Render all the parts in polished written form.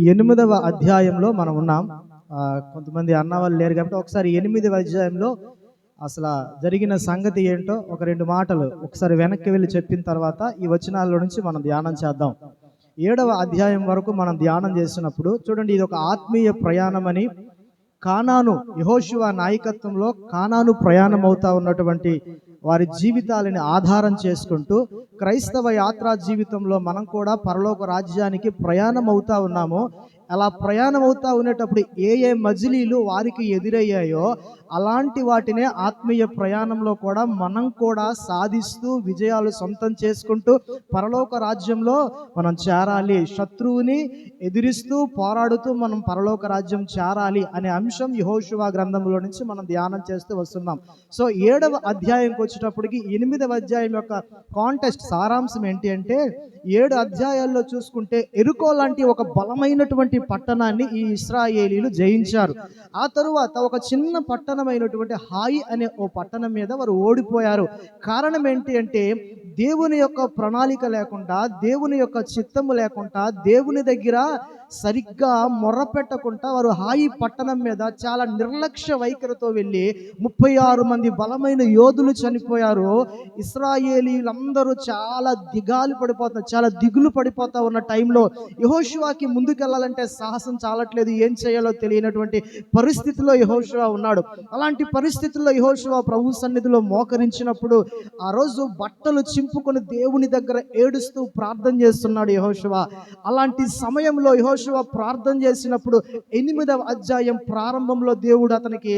8వ అధ్యాయంలో మనం ఉన్నాం. కొంతమంది అన్న వాళ్ళు లేరు కాబట్టి ఒకసారి 8వ అధ్యాయంలో అసలు జరిగిన సంగతి ఏంటో ఒక 2 మాటలు ఒకసారి వెనక్కి వెళ్ళి చెప్పిన తర్వాత ఈ వచనాల నుంచి మనం ధ్యానం చేద్దాం. 7వ అధ్యాయం వరకు మనం ధ్యానం చేసినప్పుడు చూడండి, ఇది ఒక ఆత్మీయ ప్రయాణం అని. కానాను, యెహోషువ నాయకత్వంలో కానాను ప్రయాణం అవుతా ఉన్నటువంటి వారి జీవితాలని ఆధారం చేసుకుంటూ క్రైస్తవ యాత్రా జీవితంలో మనం కూడా పరలోక రాజ్యానికి ప్రయాణం అవుతా ఉన్నాము. అలా ప్రయాణం అవుతా ఉండేటప్పుడు ఏ మజిలీలు వారికి ఎదురయ్యాయో అలాంటి వాటినే ఆత్మీయ ప్రయాణంలో కూడా మనం కూడా సాధిస్తూ విజయాలు సొంతం చేసుకుంటూ పరలోక రాజ్యంలో మనం చేరాలి. శత్రువుని ఎదిరిస్తూ పోరాడుతూ మనం పరలోక రాజ్యం చేరాలి అనే అంశం యెహోషువ గ్రంథంలో నుంచి మనం ధ్యానం చేస్తూ వస్తున్నాం. సో 7వ అధ్యాయంకి వచ్చేటప్పటికి 8వ అధ్యాయం యొక్క కాంటెక్స్ట్ సారాంశం ఏంటి అంటే, 7 అధ్యాయాల్లో చూసుకుంటే ఎరుకో లాంటి ఒక బలమైనటువంటి పట్టణాన్ని ఈ ఇశ్రాయేలీలు జయించారు. ఆ తరువాత ఒక చిన్న పట్టణమైనటువంటి హాయి అనే ఓ పట్టణం మీద వారు ఓడిపోయారు. కారణం ఏంటి అంటే, దేవుని యొక్క ప్రణాళిక లేకుండా, దేవుని యొక్క చిత్తము లేకుండా, దేవుని దగ్గర సరిగ్గా మొర్రపెట్టకుండా వారు హాయి పట్టణం మీద చాలా నిర్లక్ష్య వైఖరితో వెళ్ళి 36 మంది బలమైన యోధులు చనిపోయారు. ఇశ్రాయేలీలందరూ చాలా దిగాలు పడిపోతారు, చాలా దిగులు పడిపోతా ఉన్న టైంలో యెహోషువకి ముందుకెళ్ళాలంటే సాహసం చాలట్లేదు, ఏం చేయాలో తెలియనటువంటి పరిస్థితిలో యెహోషువ ఉన్నాడు. అలాంటి పరిస్థితుల్లో యెహోషువ ప్రభు సన్నిధిలో మోకరించినప్పుడు ఆ రోజు బట్టలు చింపుకొని దేవుని దగ్గర ఏడుస్తూ ప్రార్థన చేస్తున్నాడు యెహోషువ. అలాంటి సమయంలో యెహోషువ ప్రార్థన చేసినప్పుడు 8వ అధ్యాయం ప్రారంభంలో దేవుడు అతనికి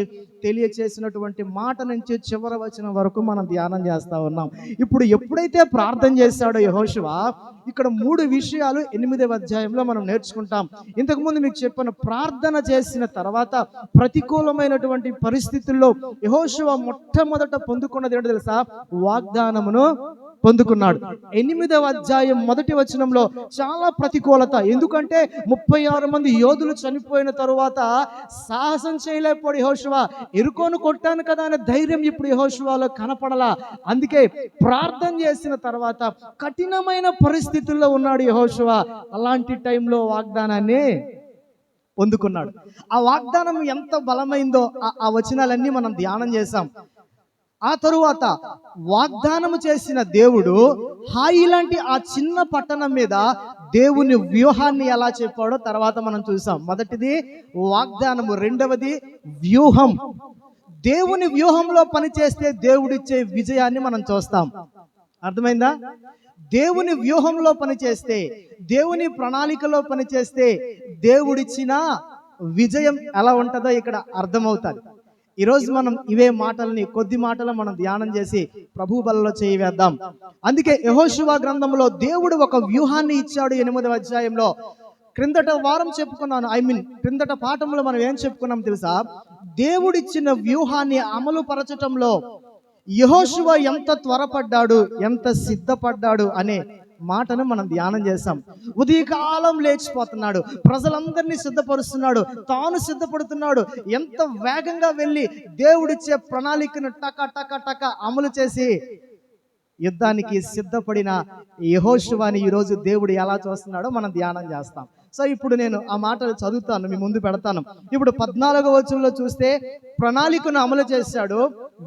తెలియచేసినటువంటి మాట నుంచి చివరి వచనం వరకు మనం ధ్యానం చేస్తా ఉన్నాం. ఇప్పుడు ఎప్పుడైతే ప్రార్థన చేశాడో యెహోషువ, ఇక్కడ 3 విషయాలు 8వ అధ్యాయంలో మనం నేర్చుకుంటాం. ఇంతకుముందు మీకు చెప్పాను, ప్రార్థన చేసిన తర్వాత ప్రతికూలమైనటువంటి పరిస్థితుల్లో యెహోషువ మొట్టమొదట పొందుకున్నది ఏంటో తెలుసా? వాగ్దానమును పొందుకున్నాడు. 8వ అధ్యాయం మొదటి వచనంలో చాలా ప్రతికూలత. ఎందుకంటే 36 మంది యోధులు చనిపోయిన తరువాత సాహసం చేయలేకపోయాడు యెహోషువ. ఎరుకోను కొట్టాను కదా అనే ధైర్యం ఇప్పుడు యెహోషువలో కనపడలా. అందుకే ప్రార్థన చేసిన తర్వాత కఠినమైన పరిస్థితుల్లో ఉన్నాడు యెహోషువ. అలాంటి టైంలో వాగ్దానాన్ని పొందుకున్నాడు. ఆ వాగ్దానం ఎంత బలమైందో ఆ వచనాలన్నీ మనం ధ్యానం చేశాం. ఆ తరువాత వాగ్దానము చేసిన దేవుడు హాయి లాంటి ఆ చిన్న పట్టణం మీద దేవుని వ్యూహాన్ని ఎలా చెప్పాడో తర్వాత మనం చూసాం. మొదటిది వాగ్దానము, రెండవది వ్యూహం. దేవుని వ్యూహంలో పనిచేస్తే దేవుడిచ్చే విజయాన్ని మనం చూస్తాం. అర్థమైందా? దేవుని వ్యూహంలో పనిచేస్తే, దేవుని ప్రణాళికలో పనిచేస్తే దేవుడిచ్చిన విజయం ఎలా ఉంటుందో ఇక్కడ అర్థమవుతుంది. ఈరోజు మనం ఇవే మాటల్ని, కొద్ది మాటలు మనం ధ్యానం చేసి ప్రభు బలలో చేయి వేద్దాం. అందుకే యెహోషువ గ్రంథంలో దేవుడు ఒక వ్యూహాన్ని ఇచ్చాడు 8వ అధ్యాయంలో. క్రిందట వారం చెప్పుకున్నాను, క్రిందట పాఠంలో మనం ఏం చెప్పుకున్నాం తెలుసా? దేవుడిచ్చిన వ్యూహాన్ని అమలు పరచటంలో యెహోషువ ఎంత త్వరపడ్డాడు, ఎంత సిద్ధపడ్డాడు అనే మాటను మనం ధ్యానం చేశాం. ఉదయకాలం లేచిపోతున్నాడు, ప్రజలందరినీ సిద్ధపరుస్తున్నాడు, తాను సిద్ధపడుతున్నాడు. ఎంత వేగంగా వెళ్ళి దేవుడిచ్చే ప్రణాళికను టక టక టక అమలు చేసి యుద్ధానికి సిద్ధపడిన యెహోషువని ఈరోజు దేవుడు ఎలా చూస్తున్నాడో మనం ధ్యానం చేస్తాం. సో ఇప్పుడు నేను ఆ మాటలు చదువుతాను, మీ ముందు పెడతాను. ఇప్పుడు 14వ వచనంలో చూస్తే ప్రణాళికను అమలు చేశాడు,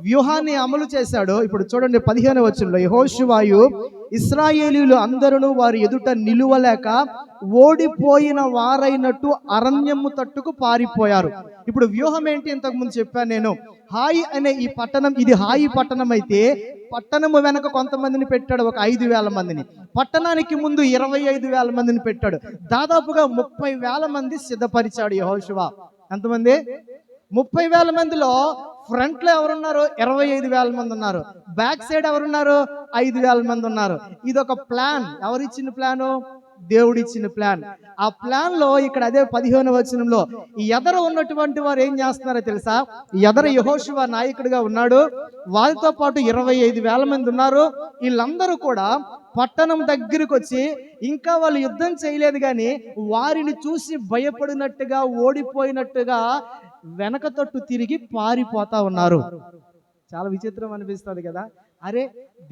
వ్యూహాన్ని అమలు చేశాడు. ఇప్పుడు చూడండి 15వ వచనంలో, యెహోషువయు ఇశ్రాయేలీయులు అందరూ వారి ఎదుట నిలువలేక ఓడిపోయిన వారైనట్టు అరణ్యము తట్టుకు పారిపోయారు. ఇప్పుడు వ్యూహం ఏంటి? ఇంతకు ముందు చెప్పాను నేను. హాయి అనే ఈ పట్టణం, ఇది హాయి పట్టణం అయితే పట్టణము వెనక కొంతమందిని పెట్టాడు, ఒక 5,000 మందిని. పట్టణానికి ముందు 25,000 మందిని పెట్టాడు. దాదాపుగా 30,000 మంది సిద్ధపరిచాడు యెహోషువ. ఎంతమంది? 30,000 మందిలో ఫ్రంట్ లో ఎవరున్నారు? 25,000 మంది ఉన్నారు. బ్యాక్ సైడ్ ఎవరున్నారు? 5,000 మంది ఉన్నారు. ఇదొక ప్లాన్. ఎవరిచ్చిన ప్లాను? దేవుడిచ్చిన ప్లాన్. ఆ ప్లాన్ లో ఇక్కడ అదే 15వ వచనంలో ఎదర ఉన్నటువంటి వారు ఏం చేస్తున్నారో తెలుసా? ఎదర యెహోషువ నాయకుడిగా ఉన్నాడు, వారితో పాటు 25,000 మంది ఉన్నారు. వీళ్ళందరూ కూడా పట్టణం దగ్గరకు వచ్చి, ఇంకా వాళ్ళు యుద్ధం చేయలేదు కానీ వారిని చూసి భయపడినట్టుగా, ఓడిపోయినట్టుగా వెనక తట్టు తిరిగి పారిపోతా ఉన్నారు. చాలా విచిత్రం అనిపిస్తుంది కదా. అరే,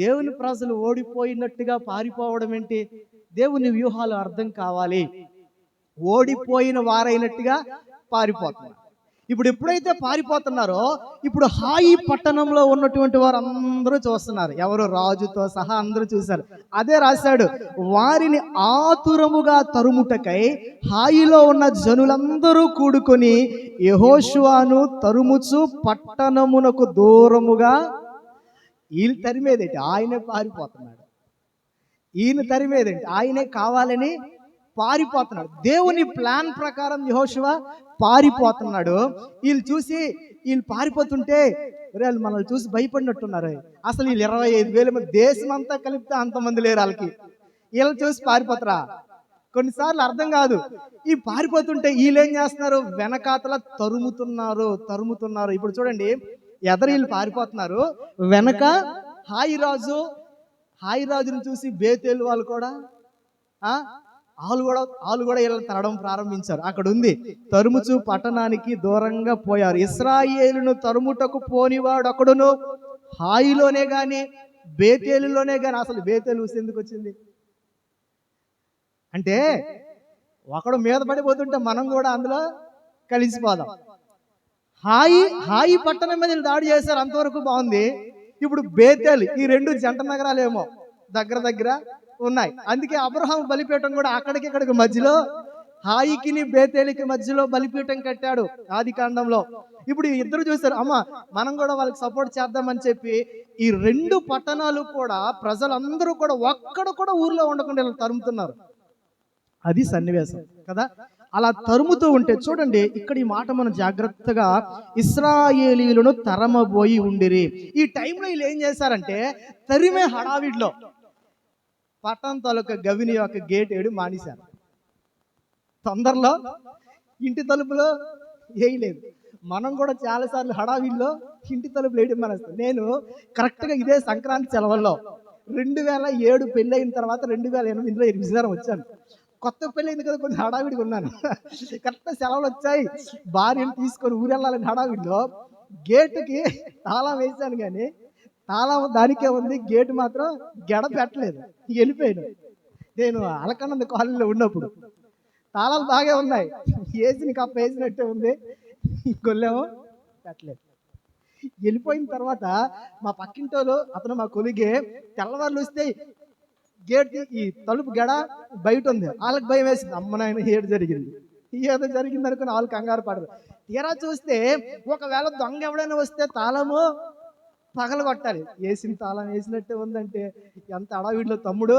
దేవుని ప్రజలు ఓడిపోయినట్టుగా పారిపోవడం ఏంటి? దేవుని వ్యూహాలు అర్థం కావాలి. ఓడిపోయిన వారైనట్టుగా పారిపోతున్నారు. ఇప్పుడు ఎప్పుడైతే పారిపోతున్నారో ఇప్పుడు హాయి పట్టణంలో ఉన్నటువంటి వారు అందరూ చూస్తున్నారు. ఎవరు? రాజుతో సహా అందరూ చూశారు. అదే రాశాడు, వారిని ఆతురముగా తరుముటకై హాయిలో ఉన్న జనులందరూ కూడుకొని యెహోషువను తరుముచు పట్టణమునకు దూరముగా. వీళ్ళు తరిమేదేంటి? ఆయనే పారిపోతున్నాడు. ఈయన తరిమేదేంటి? ఆయనే కావాలని పారిపోతున్నాడు. దేవుని ప్లాన్ ప్రకారం యెహోషువ పారిపోతున్నాడు. వీళ్ళు పారిపోతుంటే వాళ్ళు మనల్ని చూసి భయపడినట్టున్నారు. అసలు వీళ్ళు 25,000 మంది, దేశం అంతా కలిపితే అంతమంది లేరు వాళ్ళకి. వీళ్ళు చూసి పారిపోతారా? కొన్నిసార్లు అర్థం కాదు. ఈ పారిపోతుంటే వీళ్ళు ఏం చేస్తున్నారు? వెనకాతల తరుముతున్నారు. ఇప్పుడు చూడండి, వీళ్ళు పారిపోతున్నారు, వెనక హాయి రాజును చూసి బేతేలు వాళ్ళు కూడా వాళ్ళు కూడా వీళ్ళని తరడం ప్రారంభించారు. అక్కడ ఉంది, తరుముచు పట్టణానికి దూరంగా పోయారు. ఇశ్రాయేలును తరుముటకు పోనివాడు ఒకడును హాయిలోనే గాని బేతేలులోనే గాని. అసలు బేతేలు ఎందుకు వచ్చింది అంటే, ఒకడు మీద పడిపోతుంటే మనం కూడా అందులో కలిసిపోదాం. హాయి పట్టణం మీద దాడి చేశారు, అంతవరకు బాగుంది. ఇప్పుడు బేతేలు, ఈ 2 జంట నగరాలేమో దగ్గర ఉన్నాయి. అందుకే అబ్రహాం బలిపీఠం కూడా ఇక్కడికి మధ్యలో, హాయికిని బేతేలికి మధ్యలో బలిపీఠం కట్టాడు ఆదికాండంలో. ఇప్పుడు ఇద్దరు చూశారు, అమ్మ మనం కూడా వాళ్ళకి సపోర్ట్ చేద్దామని చెప్పి ఈ 2 పట్టణాలు కూడా ప్రజలందరూ కూడా ఒక్కడు కూడా ఊర్లో ఉండకుండా ఇలా తరుముతున్నారు. అది సన్నివేశం కదా. అలా తరుముతూ ఉంటే చూడండి, ఇక్కడ ఈ మాట మనం జాగ్రత్తగా, ఇశ్రాయేలీయులను తరమబోయి ఉండిరి. ఈ టైంలో వీళ్ళు ఏం చేశారంటే, తరిమే హడావిడిలో పట్టణం తాలూకా గవిని యొక్క గేట్ వేయడం మానేశారు. తొందరలో ఇంటి తలుపులో వేయలేదు. మనం కూడా చాలాసార్లు హడావిడిలో ఇంటి తలుపులు వేయడం మానేస్తాం. నేను కరెక్ట్గా ఇదే సంక్రాంతి సెలవుల్లో 2007 పెళ్ళి అయిన తర్వాత 2008లో విజయనగరం వచ్చాను. కొత్త పెళ్ళి అయింది కదా, కొంచెం హడావిడిగా ఉన్నాను. కరెక్ట్ సెలవులు వచ్చాయి, భార్యను తీసుకొని ఊరెళ్ళాలని హడావిడిలో గేటుకి తాళం వేసాను, కానీ తాళం దానికే ఉంది, గేటు మాత్రం గెడ పెట్టలేదు. వెళ్ళిపోయాను. నేను అలకనంద కాలనీలో ఉన్నప్పుడు తాళాలు బాగా ఉన్నాయి, వేసిన కప్ప వేసినట్టే ఉంది, గొల్లేమో పెట్టలేదు. వెళ్ళిపోయిన తర్వాత మా పక్కింటోళ్ళు, అతను మా కొలిగే, తెల్లవారులు వస్తే గేట్ ఈ తలుపు గెడ బయట ఉంది. వాళ్ళకి భయం వేసింది, అమ్మ నాయన ఏదో జరిగింది అనుకుని వాళ్ళు కంగారు పడరు. తీరా చూస్తే ఒకవేళ దొంగ ఎవడైనా వస్తే తాళము పగలగొట్టాలి. వేసిన తాళం వేసినట్టే ఉందంటే ఎంత హడావిడిలో తమ్ముడు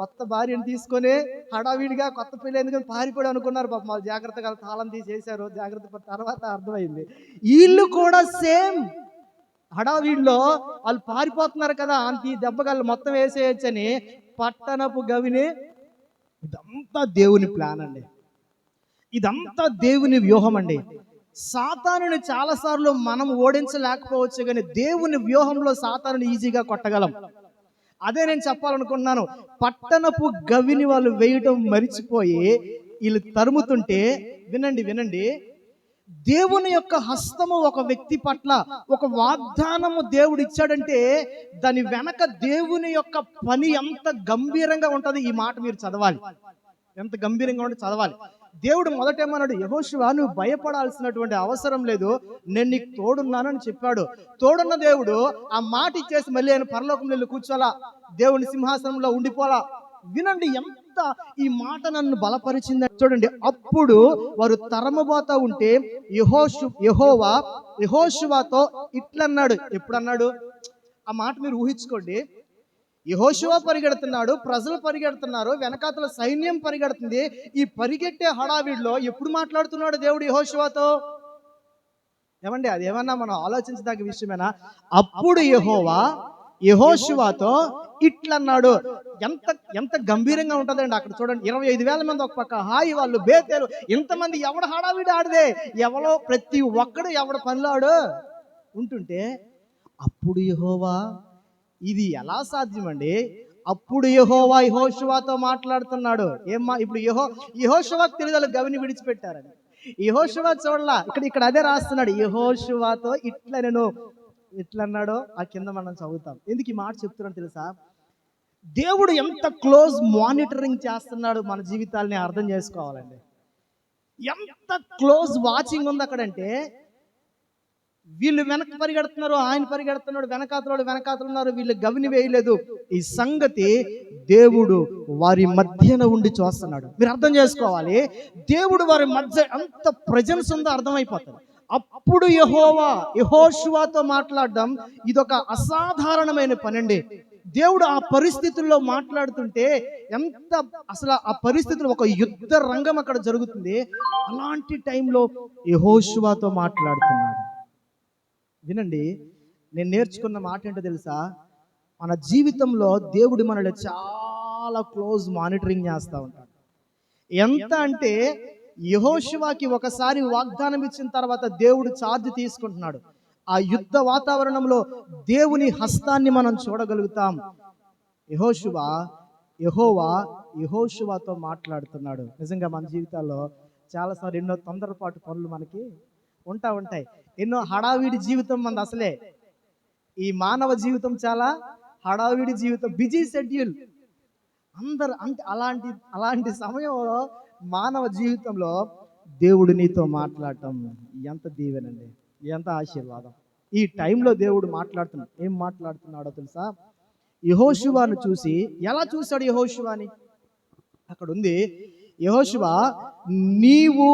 కొత్త భార్యను తీసుకొని హడావిడిగా కొత్త పెళ్ళి ఎందుకని పారిపోయి అనుకున్నారు. పాపం వాళ్ళు జాగ్రత్తగా తాళం తీసేశారు. జాగ్రత్త తర్వాత అర్థమైంది, వీళ్ళు కూడా సేమ్ హడావిడిలో వాళ్ళు పారిపోతున్నారు కదా, అంత దెబ్బగాళ్ళు మొత్తం వేసేయచ్చని పట్టణపు గవిని. ఇదంతా దేవుని ప్లాన్ అండి, ఇదంతా దేవుని వ్యూహం అండి. సాతానుని చాలాసార్లు మనం ఓడించలేకపోవచ్చు, కానీ దేవుని వ్యూహంలో సాతానుని ఈజీగా కొట్టగలం. అదే నేను చెప్పాలనుకున్నాను. పట్టణపు గవిని వాళ్ళు వేయటం మరిచిపోయి వీళ్ళు తరుముతుంటే, వినండి, దేవుని యొక్క హస్తము ఒక వ్యక్తి పట్ల ఒక వాగ్దానము దేవుడు ఇచ్చాడంటే దాని వెనక దేవుని యొక్క పని ఎంత గంభీరంగా ఉంటుంది. ఈ మాట మీరు చదవాలి, ఎంత గంభీరంగా ఉంటే చదవాలి. దేవుడు మొదటేమన్నాడు, యెహోషువ నువ్వు భయపడాల్సినటువంటి అవసరం లేదు, నేను నీకు తోడున్నానని చెప్పాడు. తోడున్న దేవుడు ఆ మాట ఇచ్చేసి మళ్ళీ ఆయన పరలోకం వెళ్ళి కూర్చోలా, దేవుని సింహాసనంలో ఉండిపోలా. వినండి ఎంత ఈ మాట నన్ను బలపరిచిందని చూడండి. అప్పుడు వారు తరమబోతా ఉంటే యెహోషువతో ఇట్లన్నాడు. ఎప్పుడన్నాడు ఆ మాట మీరు ఊహించుకోండి. యెహోషువ పరిగెడుతున్నాడు, ప్రజలు పరిగెడుతున్నారు, వెనకాతల సైన్యం పరిగెడుతుంది. ఈ పరిగెట్టే హడావిడిలో ఎప్పుడు మాట్లాడుతున్నాడు దేవుడు యెహోషువతో? ఏమండి, అదేమన్నా మనం ఆలోచించదగ్గ విషయమేనా? అప్పుడు యెహోవా యెహోషువతో ఇట్లన్నాడు. ఎంత గంభీరంగా ఉంటుందండి. అక్కడ చూడండి, 25,000 మంది ఒక పక్క, హాయి వాళ్ళు బేతేలు, ఇంతమంది ఎవడ హడావిడి ఆడదే, ఎవరో ప్రతి ఒక్కడు ఎవడ పనిలాడు ఉంటుంటే, అప్పుడు యెహోవా, ఇది ఎలా సాధ్యమండి? అప్పుడు యెహోవా యెహోషువతో మాట్లాడుతున్నాడు. ఇప్పుడు యెహోషువకు తెలియదు గవిని విడిచిపెట్టారని. యెహోషువ చూడలా, ఇక్కడ అదే రాస్తున్నాడు. యెహోషువతో ఎట్లన్నాడో ఆ కింద మనం చదువుతాం. ఎందుకు ఈ మాట చెప్తున్నాను తెలుసా? దేవుడు ఎంత క్లోజ్ మానిటరింగ్ చేస్తున్నాడు మన జీవితాలని అర్థం చేసుకోవాలండి. ఎంత క్లోజ్ వాచింగ్ ఉంది అక్కడంటే, వీళ్ళు వెనక్కి పరిగెడుతున్నారు, ఆయన పరిగెడుతున్నాడు, వెనకాతలు ఉన్నారు, వీళ్ళు గవిని వేయలేదు. ఈ సంగతి దేవుడు వారి మధ్యన ఉండి చూస్తున్నాడు. మీరు అర్థం చేసుకోవాలి, దేవుడు వారి మధ్య ఎంత ప్రెజెన్స్ ఉందో అర్థమైపోతుంది. అప్పుడు యెహోషువతో మాట్లాడడం ఇదొక అసాధారణమైన పనండి. దేవుడు ఆ పరిస్థితుల్లో మాట్లాడుతుంటే ఎంత అసలు ఆ పరిస్థితులు ఒక యుద్ధ రంగం అక్కడ జరుగుతుంది. అలాంటి టైంలో యెహోషువతో మాట్లాడుతున్నాడు. వినండి, నేను నేర్చుకున్న మాట ఏంటో తెలుసా? మన జీవితంలో దేవుడు మనల్ని చాలా క్లోజ్ మానిటరింగ్ చేస్తూ ఉంటాడు. ఎంత అంటే యెహోషువకి ఒకసారి వాగ్దానం ఇచ్చిన తర్వాత దేవుడు ఛార్జ్ తీసుకుంటున్నాడు. ఆ యుద్ధ వాతావరణంలో దేవుని హస్తాన్ని మనం చూడగలుగుతాం. యెహోవాతో మాట్లాడుతున్నాడు. నిజంగా మన జీవితాల్లో చాలాసార్లు ఎన్నో తొందరపాటు పనులు మనకి ఉంటాయి. ఎన్నో హడావిడి జీవితం మనది. అసలే ఈ మానవ జీవితం చాలా హడావిడి జీవితం, బిజీ షెడ్యూల్ అందరు. అంటే అలాంటి సమయంలో మానవ జీవితంలో దేవుడు నీతో మాట్లాడటం ఎంత దీవెనండి, ఎంత ఆశీర్వాదం. ఈ టైంలో దేవుడు మాట్లాడుతున్నాడు. ఏం మాట్లాడుతున్నాడో తెలుసా? యెహోషువను చూసి, ఎలా చూశాడు యెహోషువని? అక్కడ ఉంది, యెహోషువ నీవు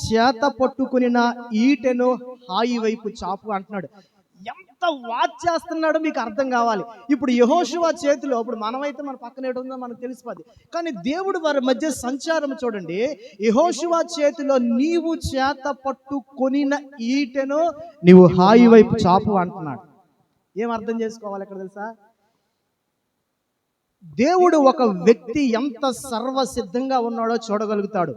చేత పట్టుకునిన ఈటెను హాయి వైపు చాపు అంటున్నాడు. ఎంత వాచ్ చేస్తున్నాడో మీకు అర్థం కావాలి. ఇప్పుడు యెహోషువ చేతిలో, ఇప్పుడు మనమైతే మన పక్కన ఏడు ఉందో మనకు తెలిసిపోద్ది, కానీ దేవుడు వారి మధ్య సంచారం చూడండి. యెహోషువ చేతిలో నీవు చేత పట్టుకొనిన ఈటెను నీవు హాయి వైపు చాపు అంటున్నాడు. ఏం అర్థం చేసుకోవాలి ఇక్కడ తెలుసా? దేవుడు ఒక వ్యక్తి ఎంత సర్వసిద్ధంగా ఉన్నాడో చూడగలుగుతాడు.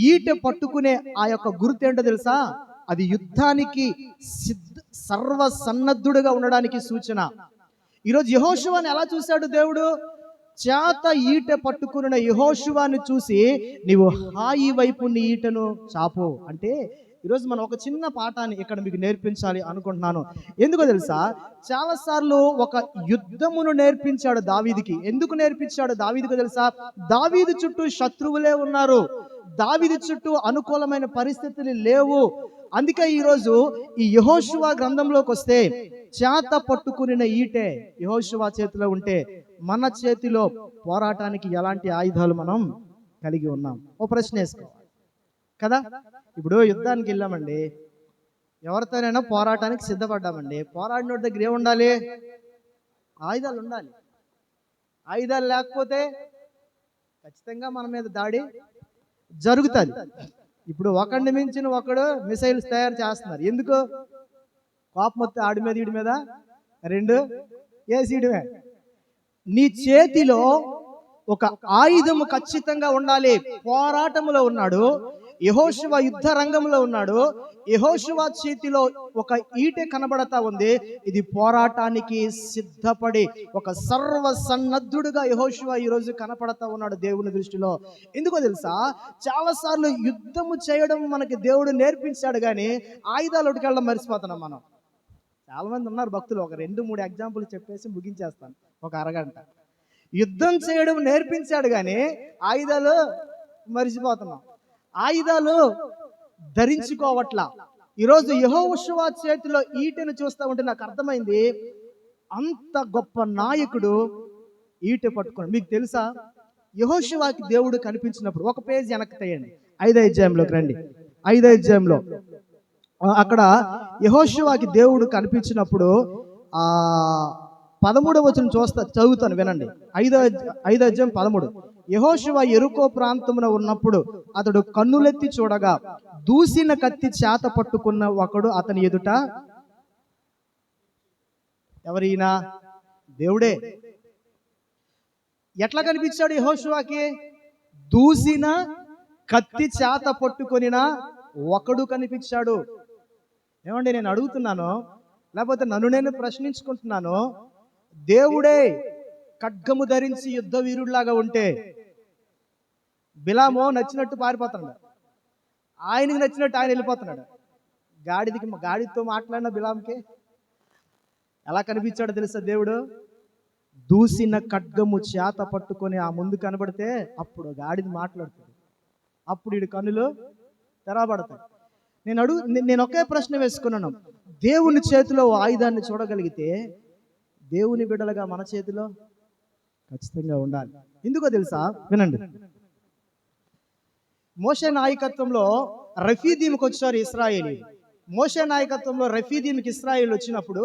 ఈటె పట్టుకునే ఆ యొక్క గుర్తు ఏంటో తెలుసా? అది యుద్ధానికి సర్వసన్నద్ధుడుగా ఉండడానికి సూచన. ఈరోజు యెహోషువని ఎలా చూశాడు దేవుడు? చేత ఈటె పట్టుకున్న యెహోషువని చూసి నీవు హాయి వైపు నీ ఈటెను చాపు అంటే, ఈరోజు మనం ఒక చిన్న పాఠాన్ని ఇక్కడ మీకు నేర్పించాలి అనుకుంటున్నాను. ఎందుకో తెలుసా? చాలాసార్లు ఒక యుద్ధమును నేర్పించాడు దావీదుకి. ఎందుకు నేర్పించాడు దావీదుకు తెలుసా? దావీదు చుట్టూ శత్రువులే ఉన్నారు, దావీదు చుట్టూ అనుకూలమైన పరిస్థితులు లేవు. అందుకే ఈరోజు ఈ యెహోషువ గ్రంథంలోకి వస్తే చేత పట్టుకునిన ఈటే యెహోషువ చేతిలో ఉంటే, మన చేతిలో పోరాటానికి ఎలాంటి ఆయుధాలు మనం కలిగి ఉన్నాం? ఓ ప్రశ్న వేసుకోవాలి కదా. ఇప్పుడు యుద్ధానికి వెళ్ళామండి, ఎవరితోనైనా పోరాటానికి సిద్ధపడ్డామండి. పోరాడినోడి దగ్గర ఏముండాలి? ఆయుధాలు ఉండాలి. ఆయుధాలు లేకపోతే ఖచ్చితంగా మన మీద దాడి జరుగుతుంది. ఇప్పుడు ఒకడిని మించిన ఒకడు మిసైల్స్ తయారు చేస్తున్నారు. ఎందుకు? కోపం వస్తే ఆడి మీద ఈడి మీద రెండు వేసిడమే. నీ చేతిలో ఒక ఆయుధము ఖచ్చితంగా ఉండాలి. పోరాటంలో ఉన్నాడు యెహోషువ, యుద్ధ రంగంలో ఉన్నాడు. యెహోషువ చేతిలో ఒక ఈటె కనబడతా ఉంది. ఇది పోరాటానికి సిద్ధపడి ఒక సర్వసన్నద్ధుడుగా యెహోషువ ఈరోజు కనపడతా ఉన్నాడు దేవుని దృష్టిలో. ఎందుకో తెలుసా? చాలాసార్లు యుద్ధము చేయడం మనకి దేవుడు నేర్పించాడు, కానీ ఆయుధాలు ఉడికెళ్ళడం మర్చిపోతున్నాం మనం. చాలా మంది ఉన్నారు భక్తులు, ఒక 2-3 ఎగ్జాంపుల్ చెప్పేసి ముగించేస్తాను ఒక అరగంట. యుద్ధం చేయడం నేర్పించాడు, కానీ ఆయుధాలు మర్చిపోతున్నాం, ఆయుధాలు ధరించుకోవట్లా. ఈరోజు యెహోషువ చేతిలో ఈటెను చూస్తూ ఉంటే నాకు అర్థమైంది, అంత గొప్ప నాయకుడు ఈటె పట్టుకున్నాడు. మీకు తెలుసా, యెహోషువకి దేవుడు కనిపించినప్పుడు, ఒక పేజ్ వెనక్కి తీయండి, 5వ అధ్యాయంలోకి రండి. 5వ అధ్యాయంలో అక్కడ యెహోషువకి దేవుడు కనిపించినప్పుడు 13వ వచనం చదువుతాను వినండి. 5వ అధ్యాయం 13. యెహోషువ యెరికో ప్రాంతమున ఉన్నప్పుడు అతడు కన్నులెత్తి చూడగా దూసిన కత్తి చేత పట్టుకున్న ఒకడు అతని ఎదుట. ఎవరైనా? దేవుడే. ఎట్లా కనిపించాడు యెహోషువకి? దూసిన కత్తి చేత పట్టుకొనిన ఒకడు కనిపించాడు. ఏమండి, నేను అడుగుతున్నాను, లేకపోతే నన్ను నేను ప్రశ్నించుకుంటున్నాను, దేవుడే ఖడ్గము ధరించి యుద్ధ వీరుడిలాగా ఉంటే బిలాము నచ్చినట్టు పారిపోతున్నాడు, ఆయనకి నచ్చినట్టు ఆయన వెళ్ళిపోతున్నాడు. గాడితో మాట్లాడిన బిలాంకి ఎలా కనిపించాడో తెలుసా దేవుడు? దూసిన ఖడ్గము చేత పట్టుకొని ఆ ముందు కనబడితే అప్పుడు గాడిద మాట్లాడుతుంది. అప్పుడు వీడి కన్నులు తెరవబడతాయి. నేను ఒకే ప్రశ్న వేసుకున్నాను, దేవుని చేతిలో ఆయుధాన్ని చూడగలిగితే దేవుని బిడ్డలుగా మన చేతిలో ఖచ్చితంగా ఉండాలి. ఎందుకో తెలుసా? వినండి. మోషే నాయకత్వంలో రఫీదీంకి వచ్చారు ఇశ్రాయేలీయులు. మోషే నాయకత్వంలో రఫీదీంకి ఇశ్రాయేలు వచ్చినప్పుడు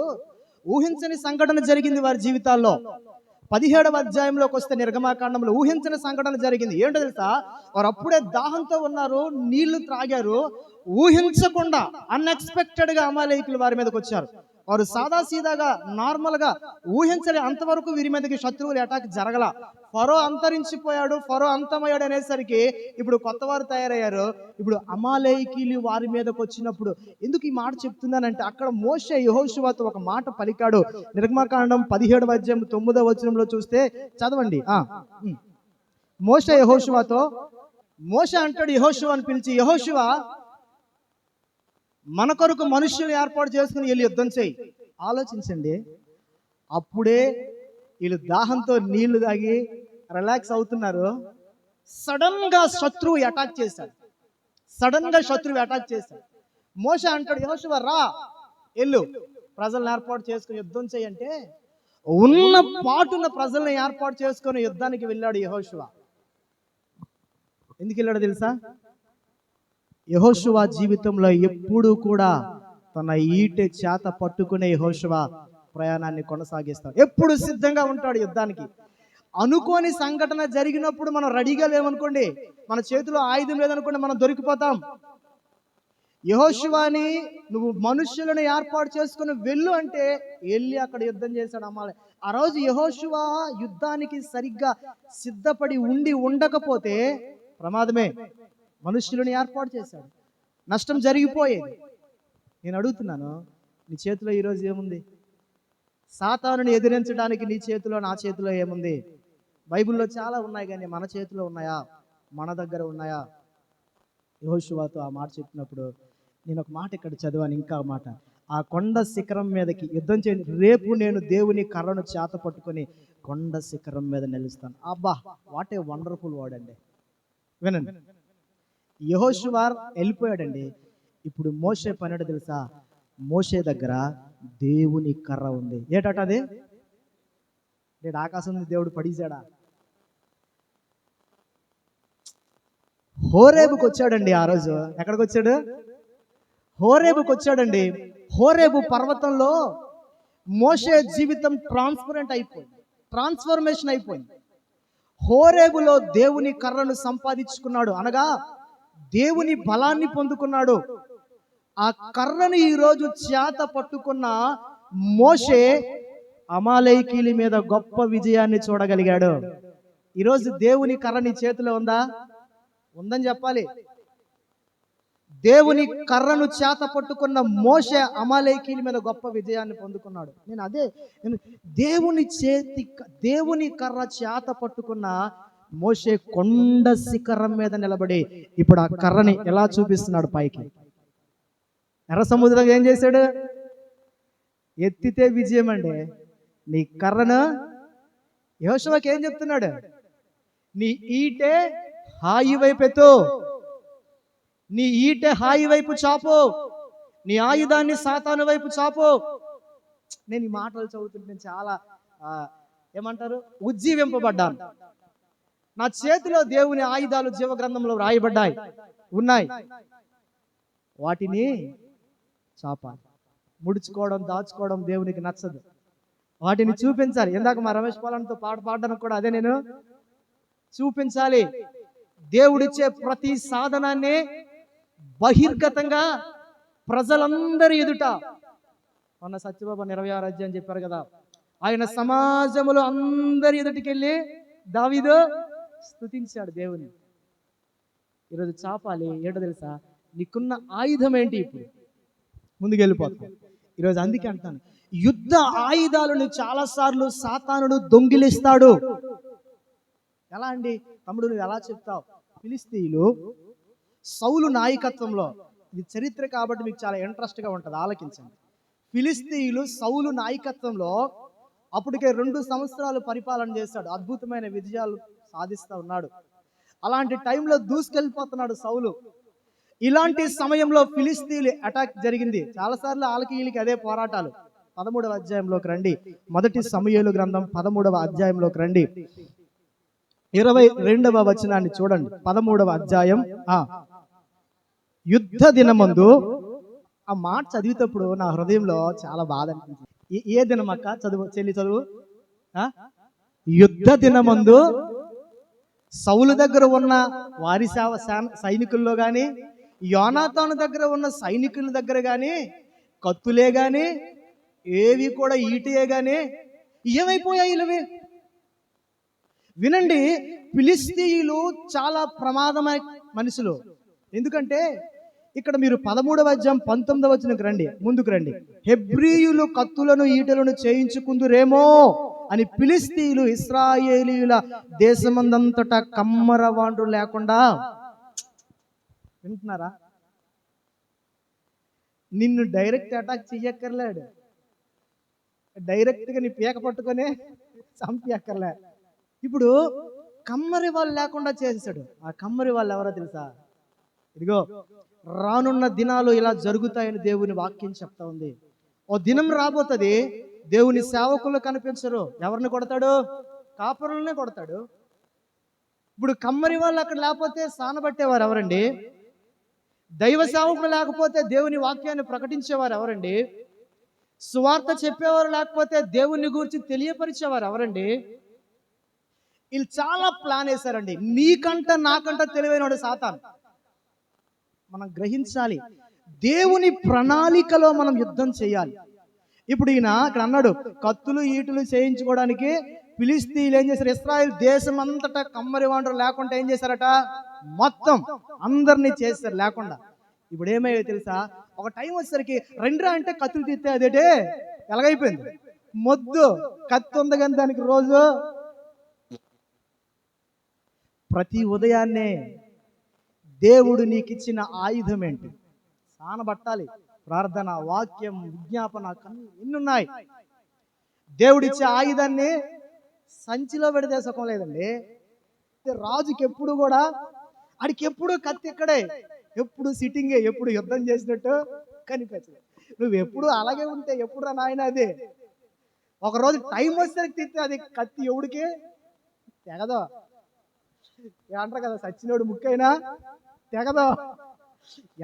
ఊహించని సంఘటన జరిగింది వారి జీవితాల్లో. 17వ అధ్యాయంలోకి వస్తే నిర్గమాకాండంలో ఊహించని సంఘటన జరిగింది. ఏంటో తెలుసా? వారు అప్పుడే దాహంతో ఉన్నారు, నీళ్లు త్రాగారు. ఊహించకుండా అన్ఎక్స్పెక్టెడ్ గా అమాలేకులు వారి మీదకి వచ్చారు. వారు సాదాసీదాగా నార్మల్ గా ఊహించలే, అంతవరకు వీరి మీదకి శత్రువులు అటాక్ జరగల. ఫరో అంతరించిపోయాడు, ఫరో అంతమయ్యాడు అనేసరికి ఇప్పుడు కొత్త వారు తయారయ్యారు. ఇప్పుడు అమాలేకీలు వారి మీదకి వచ్చినప్పుడు ఎందుకు ఈ మాట చెప్తున్నానంటే, అక్కడ మోషే యెహోషువతో ఒక మాట పలికాడు. నిర్గమాకాండం 17వ అధ్యాయం 9వ వచనంలో చూస్తే చదవండి. మోషే యెహోషువతో, మోషే అంటాడు యెహోషువని పిలిచి, యెహోషువ మన కొరకు మనుష్యులు ఏర్పాటు చేసుకుని వీళ్ళు యుద్ధం చేయి. ఆలోచించండి, అప్పుడే వీళ్ళు దాహంతో నీళ్లు తాగి రిలాక్స్ అవుతున్నారు. సడన్ గా శత్రువు అటాక్ చేశాడు. మోషే అంటాడు, యెహోషువ రా, ఎల్లు, ప్రజలను ఏర్పాటు చేసుకుని యుద్ధం చేయంటే ఉన్న పాటున ప్రజల్ని ఏర్పాటు చేసుకుని యుద్ధానికి వెళ్ళాడు యెహోషువ. ఎందుకు వెళ్ళాడో తెలుసా? యెహోషువ జీవితంలో ఎప్పుడూ కూడా తన ఈటె చేత పట్టుకునే యెహోషువ ప్రయాణాన్ని కొనసాగిస్తాడు. ఎప్పుడు సిద్ధంగా ఉంటాడు యుద్ధానికి. అనుకోని సంఘటన జరిగినప్పుడు మనం రెడీగా లేవనుకోండి, మన చేతిలో ఆయుధం లేదనుకోండి, మనం దొరికిపోతాం. యెహోషువని నువ్వు మనుష్యులను ఏర్పాటు చేసుకుని వెళ్ళు అంటే వెళ్ళి అక్కడ యుద్ధం చేశాడు అమ్మాలి. ఆ రోజు యెహోషువ యుద్ధానికి సరిగ్గా సిద్ధపడి ఉండకపోతే ప్రమాదమే. మనుష్యులను ఏర్పాటు చేశాడు, నష్టం జరిగిపోయేది. నేను అడుగుతున్నాను, నీ చేతిలో ఈరోజు ఏముంది? సాతానుని ఎదిరించడానికి నీ చేతిలో, నా చేతిలో ఏముంది? బైబిల్లో చాలా ఉన్నాయి, కానీ మన చేతిలో ఉన్నాయా? మన దగ్గర ఉన్నాయా? యెహోషువతో ఆ మాట చెప్పినప్పుడు నేను ఒక మాట ఇక్కడ చదివాను, ఇంకా మాట. ఆ కొండ శిఖరం మీదకి యుద్ధం చేయండి, రేపు నేను దేవుని కర్రను చేత పట్టుకొని కొండ శిఖరం మీద నిలుస్తాను. అబ్బా, వాట్ ఏ వండర్ఫుల్ వర్డ్ అండి. వినండి, యెహోషువ వెళ్ళిపోయాడండి. ఇప్పుడు మోషే పని తెలుసా? మోషే దగ్గర దేవుని కర్ర ఉంది. ఏటట అది? నేను ఆకాశం నుంచి దేవుడు పడిచాడా? హోరేబుకి వచ్చాడండి. ఆ రోజు ఎక్కడికి వచ్చాడు? హోరేబుకి వచ్చాడండి. హోరేబు పర్వతంలో మోషే జీవితం ట్రాన్స్ఫర్మేషన్ అయిపోయింది. హోరేబులో దేవుని కర్రను సంపాదించుకున్నాడు, అనగా దేవుని బలాన్ని పొందుకున్నాడు. ఆ కర్రను ఈరోజు చేత పట్టుకున్న మోషే అమాలేకీల మీద గొప్ప విజయాన్ని చూడగలిగాడు. ఈరోజు దేవుని కర్ర నీ చేతిలో ఉందా? ఉందని చెప్పాలి. దేవుని కర్రను చేత పట్టుకున్న మోషే అమాలేకీల మీద గొప్ప విజయాన్ని పొందుకున్నాడు. నేను దేవుని కర్ర చేత పట్టుకున్న మోషే కొండ శిఖరం మీద నిలబడి ఇప్పుడు ఆ కర్రని ఎలా చూపిస్తున్నాడు పైకి. ఎర్ర సముద్రం ఏం చేశాడు? ఎత్తితే విజయం అండి. నీ కర్రను యెహోషువకి ఏం చెప్తున్నాడు? నీ ఈటె హాయి వైపు ఎత్తు, నీ ఈటె హాయి వైపు చాపు, నీ ఆయుధాన్ని సాతాను వైపు చాపు. నేను ఈ మాటలు చదువుతుంటే చాలా ఏమంటారు, ఉజ్జీవింపబడ్డాను. నా చేతిలో దేవుని ఆయుధాలు జీవ గ్రంథంలో రాయబడ్డాయి, ఉన్నాయి. వాటిని చాపాలి. ముడుచుకోవడం, దాచుకోవడం దేవునికి నచ్చదు. వాటిని చూపించాలి. ఇందాక మా రమేష్ పాలనతో పాట పాడడానికి కూడా అదే, నేను చూపించాలి. దేవుడిచ్చే ప్రతి సాధనాన్ని బహిర్గతంగా ప్రజలందరి ఎదుట, మొన్న సత్యబాబు 26 అధ్యాయం చెప్పారు కదా, ఆయన సమాజంలో అందరి ఎదుటికి వెళ్ళి దావీదు స్తుతించాడు దేవుని. ఈరోజు చాపాలి. ఏంటో తెలుసా? నీకున్న ఆయుధం ఏంటి? ఇప్పుడు ముందుకెళ్ళిపోతాం ఈరోజు. అందుకే అంటాను, యుద్ధ ఆయుధాలను చాలాసార్లు సాతానుడు దొంగిలిస్తాడు. ఎలా అండి తమ్ముడు, నువ్వు ఎలా చెప్తావు? ఫిలిస్తీయులు సౌలు నాయకత్వంలో, ఇది చరిత్ర కాబట్టి మీకు చాలా ఇంట్రెస్ట్గా ఉంటుంది, ఆలకించండి. ఫిలిస్తీయులు సౌలు నాయకత్వంలో అప్పటికే 2 సంవత్సరాలు పరిపాలన చేశాడు, అద్భుతమైన విజయాలు సాధిస్తూ ఉన్నాడు. అలాంటి టైంలో దూసుకెళ్ళిపోతున్నాడు సౌలు. ఇలాంటి సమయంలో ఫిలిస్తీన్లు అటాక్ జరిగింది. చాలాసార్లు వాళ్ళకి వీళ్ళకి అదే పోరాటాలు. 13వ అధ్యాయంలోకి రండి. మొదటి సమూయేలు గ్రంథం 13వ అధ్యాయంలోకి రండి. 22వ వచనాన్ని చూడండి. 13వ అధ్యాయం. యుద్ధ దినమందు, ఆ మాట చదివేటప్పుడు నా హృదయంలో చాలా బాధ అనిపించింది. ఏ దినం అక్క? చదువు చెల్లి, చదువు. యుద్ధ దినమందు సౌలు దగ్గర ఉన్న వారి సైనికుల్లో గాని, యోనాతాను దగ్గర ఉన్న సైనికుల దగ్గర గాని కత్తులే గాని, ఏవి కూడా ఈటియే గాని ఏమైపోయాయి ఇలవే. వినండి, ఫిలిస్తీయులు చాలా ప్రమాదమైన మనుషులు. ఎందుకంటే ఇక్కడ మీరు 13వ అధ్యాయం 19వ వచనంకి రండి, ముందుకు రండి. హెబ్రీయులు కత్తులను ఈటలను చేయించుకుందురేమో అని ఫిలిస్తీయులు ఇశ్రాయేలీయుల దేశమందంతటా కమ్మరవాండ్రు లేకుండా. వింటున్నారా? నిన్ను డైరెక్ట్ అటాక్ చెయ్యక్కర్లేడు, డైరెక్ట్గా నీ పీక పట్టుకొని చంపక్కర్లే. ఇప్పుడు కమ్మరి వాళ్ళు లేకుండా చేశాడు. ఆ కమ్మరి వాళ్ళు ఎవరో తెలుసా? ఇదిగో రానున్న దినాలు ఇలా జరుగుతాయని దేవుని వాక్యం చెప్తా ఉంది. ఓ దినం రాబోతుంది, దేవుని సేవకులు కనిపించరు. ఎవరిని కొడతాడు? కాపురులనే కొడతాడు. ఇప్పుడు కమ్మరి వాళ్ళు అక్కడ లేకపోతే సానబట్టేవారు ఎవరండి? దైవ సేవకులు లేకపోతే దేవుని వాక్యాన్ని ప్రకటించేవారు ఎవరండి? సువార్త చెప్పేవారు లేకపోతే దేవుని గురించి తెలియపరిచేవారు ఎవరండి? వీళ్ళు చాలా ప్లాన్ వేశారండి. నీకంట నాకంట తెలివైనవాడు సాతాను. మనం గ్రహించాలి, దేవుని ప్రణాళికలో మనం యుద్ధం చేయాలి. ఇప్పుడు ఈయన ఇక్కడ అన్నాడు, కత్తులు ఈటులు చేయించుకోవడానికి ఫిలిస్తీయులు ఏం చేశారు? ఇశ్రాయేల్ దేశం అంతటా కమ్మరి వాండ్రు లేకుండా ఏం చేశారట? మొత్తం అందరినీ చేశారు లేకుండా. ఇప్పుడు ఏమయ్యో తెలుసా? ఒక టైం వచ్చేసరికి రెండ్రా అంటే కత్తులు తీస్తే అదేటే ఎలాగైపోయింది. మొద్దు కత్తి ఉంది కానీ దానికి రోజు ప్రతి ఉదయాన్నే దేవుడు నీకు ఇచ్చిన ఆయుధం ఏంటి? సానబట్టాలి. ప్రార్థన, వాక్యం, విజ్ఞాపన ఎన్నున్నాయి. దేవుడిచ్చే ఆయుధాన్ని సంచిలో పెడితే సుఖం లేదండి. రాజుకి ఎప్పుడు కూడా ఆడికి ఎప్పుడు కత్తి ఇక్కడే, ఎప్పుడు సిట్టింగే, ఎప్పుడు యుద్ధం చేసినట్టు కనిపించదు. నువ్వు ఎప్పుడు అలాగే ఉంటే ఎప్పుడు రా నాయన అది. ఒకరోజు టైం వచ్చేసరికి తిస్తే అది కత్తి ఎవడికి తెగదో. అంటారు కదా, సచ్చినోడు ముక్కైనా తెగదో.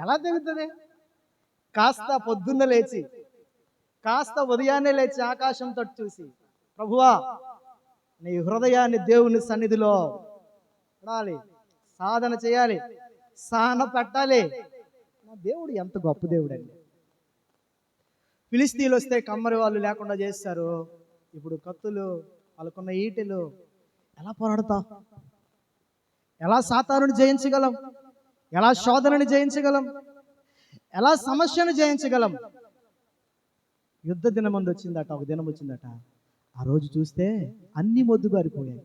ఎలా తెగుతుంది? కాస్త పొద్దున్న లేచి, కాస్త ఉదయాన్నే లేచి ఆకాశం తట్టు చూసి, ప్రభువా నీ హృదయాన్ని దేవుని సన్నిధిలో పడాలి, సాధన చేయాలి, సాన పెట్టాలి. నా దేవుడు ఎంత గొప్ప దేవుడు అండి. ఫిలిస్తీన్లు వస్తే కమ్మరి వాళ్ళు లేకుండా చేస్తారు. ఇప్పుడు కత్తులు, వాళ్ళకున్న ఈటెలు, ఎలా పోరాడతాం? ఎలా సాతానుని జయించగలం? ఎలా శోధనని జయించగలం? ఎలా సమస్యను జయించగలం? యుద్ధ దినం ముందు వచ్చిందట, ఒక దినం వచ్చిందట. ఆ రోజు చూస్తే అన్ని మొద్దుబారిపోయాయి.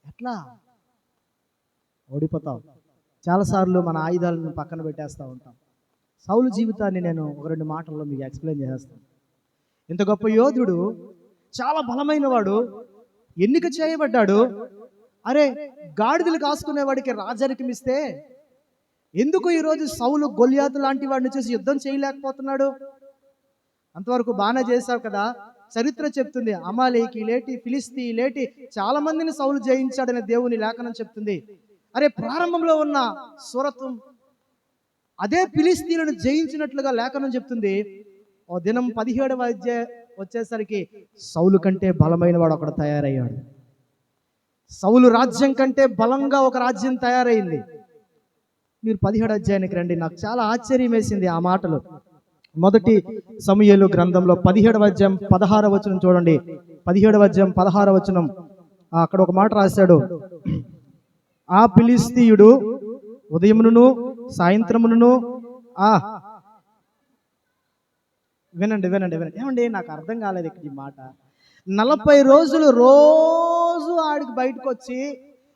ఎట్లా ఓడిపోతావు? చాలాసార్లు మన ఆయుధాలను పక్కన పెట్టేస్తూ ఉంటాం. సౌలు జీవితాన్ని నేను ఒక 2 మాటల్లో మీకు ఎక్స్ప్లెయిన్ చేస్తాను. ఇంత గొప్ప యోధుడు, చాలా బలమైన వాడు, ఎన్నిక చేయబడ్డాడు. అరే, గాడిదలు కాసుకునేవాడికి రాజరికం ఇస్తే ఎందుకు ఈరోజు సౌలు గొల్యాతు లాంటి వాడిని చూసి యుద్ధం చేయలేకపోతున్నాడు? అంతవరకు బాగానే చేశావు కదా. చరిత్ర చెప్తుంది, అమాలేకి లేటి, ఫిలిస్తీ లేటి చాలా మందిని సౌలు జయించాడని దేవుని లేఖనం చెప్తుంది. అరే, ప్రారంభంలో ఉన్న సూరతు అదే ఫిలిస్తీన్లను జయించినట్లుగా లేఖనం చెప్తుంది. ఓ దినం 17వ అధ్యాయం వచ్చేసరికి సౌలు కంటే బలమైన వాడు ఒకడు తయారయ్యాడు. సౌలు రాజ్యం కంటే బలంగా ఒక రాజ్యం తయారైంది. మీరు 17వ అధ్యాయానికి రండి. నాకు చాలా ఆశ్చర్యం వేసింది ఆ మాటలు. మొదటి సమూయేలు గ్రంథంలో 17వ అధ్యాయం 16వ వచనం చూడండి. 17వ అధ్యాయం 16వ వచనం, అక్కడ ఒక మాట రాశాడు. ఆ ఫిలిస్తీయుడు ఉదయమును సాయంత్రమును వినండి వినండి వినండి. ఏమండి, నాకు అర్థం కాలేదు ఇక్కడ ఈ మాట. 40 రోజులు రోజు ఆడికి బయటకు వచ్చి,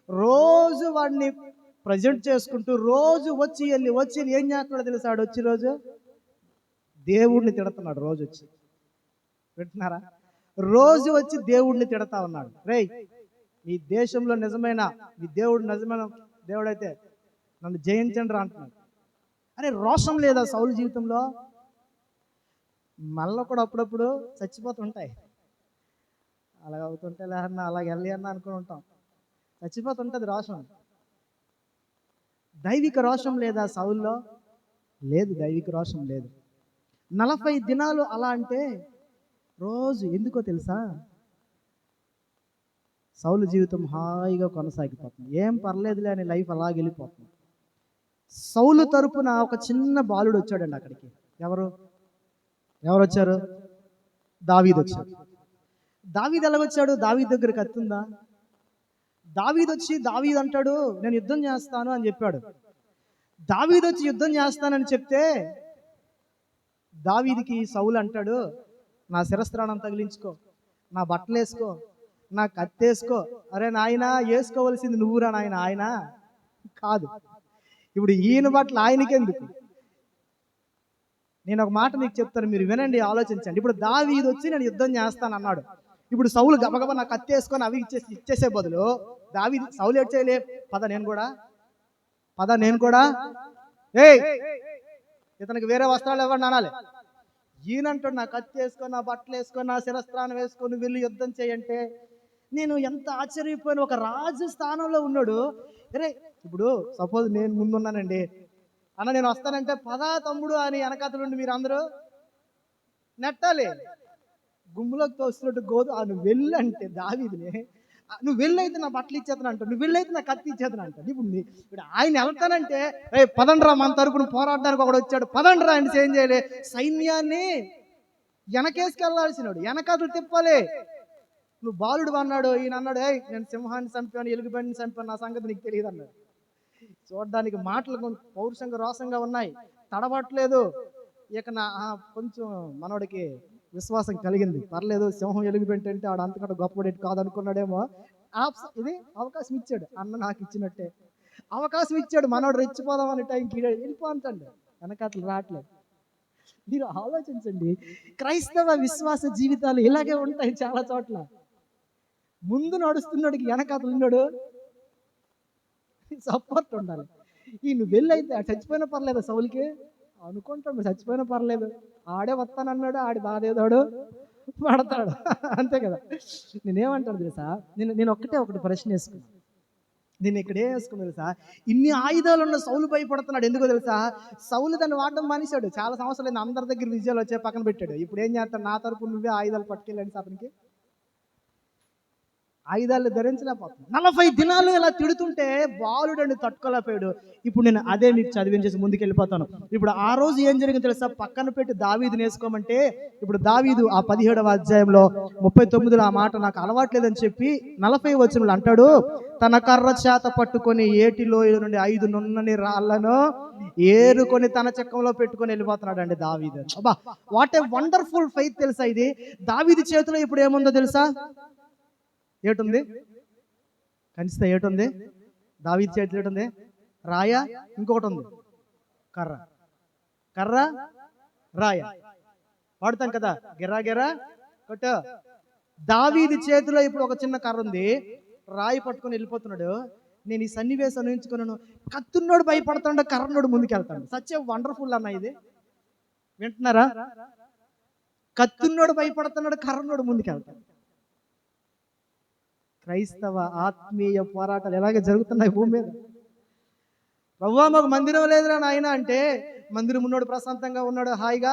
రోజు వాడిని ప్రజెంట్ చేసుకుంటూ, రోజు వచ్చి వెళ్ళి ఏం చేస్తున్నాడో తెలుసా? ఆడు వచ్చి రోజు దేవుడిని తిడుతున్నాడు. రోజు వచ్చి, వింటున్నారా? రోజు వచ్చి దేవుడిని తిడతా ఉన్నాడు. రేయ్, మీ దేశంలో నిజమైన, మీ దేవుడు నిజమైన దేవుడైతే నన్ను జయించండి రా అంటున్నాడు. అరే రోషం లేదా సౌలు జీవితంలో? మళ్ళీ కూడా అప్పుడప్పుడు చచ్చిపోతుంటాయి. అలాగ అవుతుంటే లేదన్నా అలాగ వెళ్ళి అన్నా అనుకుని ఉంటాం. చచ్చిపోతుంటుంది రోషం. దైవిక రోషం లేదా సౌల్లో? లేదు, దైవిక రోషం లేదు. 40 దినాలు అలా అంటే రోజు ఎందుకో తెలుసా? సౌలు జీవితం హాయిగా కొనసాగిపోతుంది. ఏం పర్లేదులే అని లైఫ్ అలాగ వెళ్ళిపోతుంది. సౌలు తరపున ఒక చిన్న బాలుడు వచ్చాడండి అక్కడికి. ఎవరు వచ్చారు? దావీదు వచ్చాడు. దావీదు ఎలాగొచ్చాడు? దావీదు దగ్గర కత్తి ఉందా? దావీదు వచ్చి దావీదు అంటాడు నేను యుద్ధం చేస్తాను అని చెప్పాడు. దావీదు వచ్చి యుద్ధం చేస్తానని చెప్తే దావీదుకి సౌలు అంటాడు నా శిరస్త్రాణం తగిలించుకో, నా బట్టలు వేసుకో, నా కత్తి వేసుకో. అరే నాయన, వేసుకోవలసింది నువ్వురా నాయన, ఆయన కాదు. ఇప్పుడు ఈయన బట్టలు ఆయనకెందుకు? నేను ఒక మాట మీకు చెప్తాను, మీరు వినండి, ఆలోచించండి. ఇప్పుడు దావీదు వచ్చి నేను యుద్ధం చేస్తాను అన్నాడు. ఇప్పుడు సౌలు గబగబా నా కత్తి వేసుకొని అవి ఇచ్చేసే బదులు సౌలు ఏడ్ చేయలే, పద నేను కూడా ఏయ్ ఇతనికి వేరే వస్త్రాలు ఇవ్వండి అనాలి. ఈయనంటాడు నా కత్తి వేసుకొని, నా బట్టలు వేసుకొని, నా శిరస్త్రానం వేసుకొని వెళ్ళి యుద్ధం చేయంటే నేను ఎంత ఆశ్చర్యపోయిన. ఒక రాజు స్థానంలో ఉన్నాడు. అరే ఇప్పుడు సపోజ్ నేను ముందున్నానండి, అన్న నేను వస్తానంటే పదా తమ్ముడు అని వెనకాతలుండి మీరు అందరూ నెట్టాలి. గుమ్ములోకి తోస్తున్నట్టు నువ్వు వెళ్ళంటే దావీదుని, నువ్వు వెళ్ళైతే నా బట్టలు ఇచ్చేతను అంట, నువ్వు వెళ్ళైతే నా కత్తి ఇచ్చేతను అంట. ఇప్పుడు ఆయన వెళ్తానంటే పదండ్రా మన తరపున పోరాడడానికి ఒకడు వచ్చాడు, పదండ్రా అని ఏం చేయలే, సైన్యాన్ని వెనకేసుకెళ్లాల్సినాడు, వెనకాతలు తిప్పాలి. నువ్వు బాలుడు అన్నాడు. ఈయన అన్నాడు నేను సింహాన్ని చంపాను, ఎలుగుబండిని చంపాను, నా సంగతి నీకు తెలియదు అన్నాడు. చూడడానికి మాటలు పౌరుషంగా రోషంగా ఉన్నాయి, తడబట్టలేదు. ఇక కొంచెం మనోడికి విశ్వాసం కలిగింది. పర్లేదు, సింహం ఎలుగుబంటి అంటే ఆడు అంతకంటే గొప్పడేటి కాదనుకున్నాడేమో. ఇది అవకాశం ఇచ్చాడు, అన్న నాకు ఇచ్చినట్టే అవకాశం ఇచ్చాడు. మనోడు రెచ్చిపోదాం అనే టైంకి వెళ్ళిపోతాడు, వెనకాతలు రావట్లేదు. మీరు ఆలోచించండి, క్రైస్తవ విశ్వాస జీవితాలు ఇలాగే ఉంటాయి చాలా చోట్ల. ముందు నడుస్తున్నాడికి వెనకాతలు ఉన్నాడు, సపోర్ట్ ఉండాలి. ఈ నువ్వు వెళ్ళైతే చచ్చిపోయినా పర్లేదు, సౌలుకి అనుకుంటాడు చచ్చిపోయినా పర్లేదు, ఆడే వస్తానన్నాడు, ఆడి బాధ ఏదోడు పడతాడు, అంతే కదా. నేనేమంటాను తెలుసా, నేను ఒకటి ప్రశ్న వేసుకున్నాను. నేను ఇక్కడే వేసుకున్నాను తెలుసా, ఇన్ని ఆయుధాలు ఉన్న సౌలు భయపడుతున్నాడు ఎందుకో తెలుసా? సౌలు దాన్ని వాడడం మానేశాడు. చాలా సంవత్సరాలు అందరి దగ్గర విజయాలు వచ్చే పక్కన పెట్టాడు. ఇప్పుడు ఏం చేస్తాడు? నా తరపు నువ్వే ఆయుధాలు పట్టుకెళ్ళండి, అతనికి ఆయుధాలు ధరించలేకపోతుంది. 40 దినాలు ఇలా తిడుతుంటే బాలుడని తట్టుకోలేకపోయాడు. ఇప్పుడు నేను అదే మీకు చదివించేసి ముందుకు వెళ్ళిపోతాను. ఇప్పుడు ఆ రోజు ఏం జరిగిందో తెలుసా? పక్కన పెట్టి దావీదుని వేసుకోమంటే ఇప్పుడు దావీదు ఆ 17వ అధ్యాయంలో 39లో ఆ మాట నాకు అలవాట్లేదని చెప్పి 40 వచనంలో అంటాడు, తన కర్ర చేత పట్టుకొని ఏటిలోయ నుండి 5 నున్నని రాళ్లను ఏరుకొని తన చక్రంలో పెట్టుకొని వెళ్ళిపోతున్నాడు అండి దావీదు. అబ్బా, వాట్ ఏ వండర్ఫుల్ ఫెయిత్ తెలుసా ఇది. దావీదు చేతిలో ఇప్పుడు ఏముందో తెలుసా? ఏటుంది? కనిస్తే ఏటుంది? దావీదు చేతిలో ఏటుంది? రాయ, ఇంకొకటి ఉంది కర్ర రాయ వాడతాం కదా, గిర్రా గిర్రా కొట్ట. దావీదు చేతిలో ఇప్పుడు ఒక చిన్న కర్ర ఉంది, రాయి పట్టుకొని వెళ్ళిపోతున్నాడు. నేను ఈ సన్నివేశం ఊహించుకున్నాను. కత్తున్నోడు భయపడుతున్నాడు, కర్రనోడు ముందుకెళ్తాడు. సచ్ ఏ వండర్ఫుల్ అన్న ఇది. వింటున్నారా? కత్తున్నోడు భయపడుతున్నాడు, కర్రనోడు ముందుకెళ్తాడు. క్రైస్తవ ఆత్మీయ పోరాటాలు ఎలాగే జరుగుతున్నాయి భూమి మీద. ప్రభువా మాకు మందిరం లేదురా నాయన అంటే, మందిరం ఉన్నాడు ప్రశాంతంగా ఉన్నాడు, హాయిగా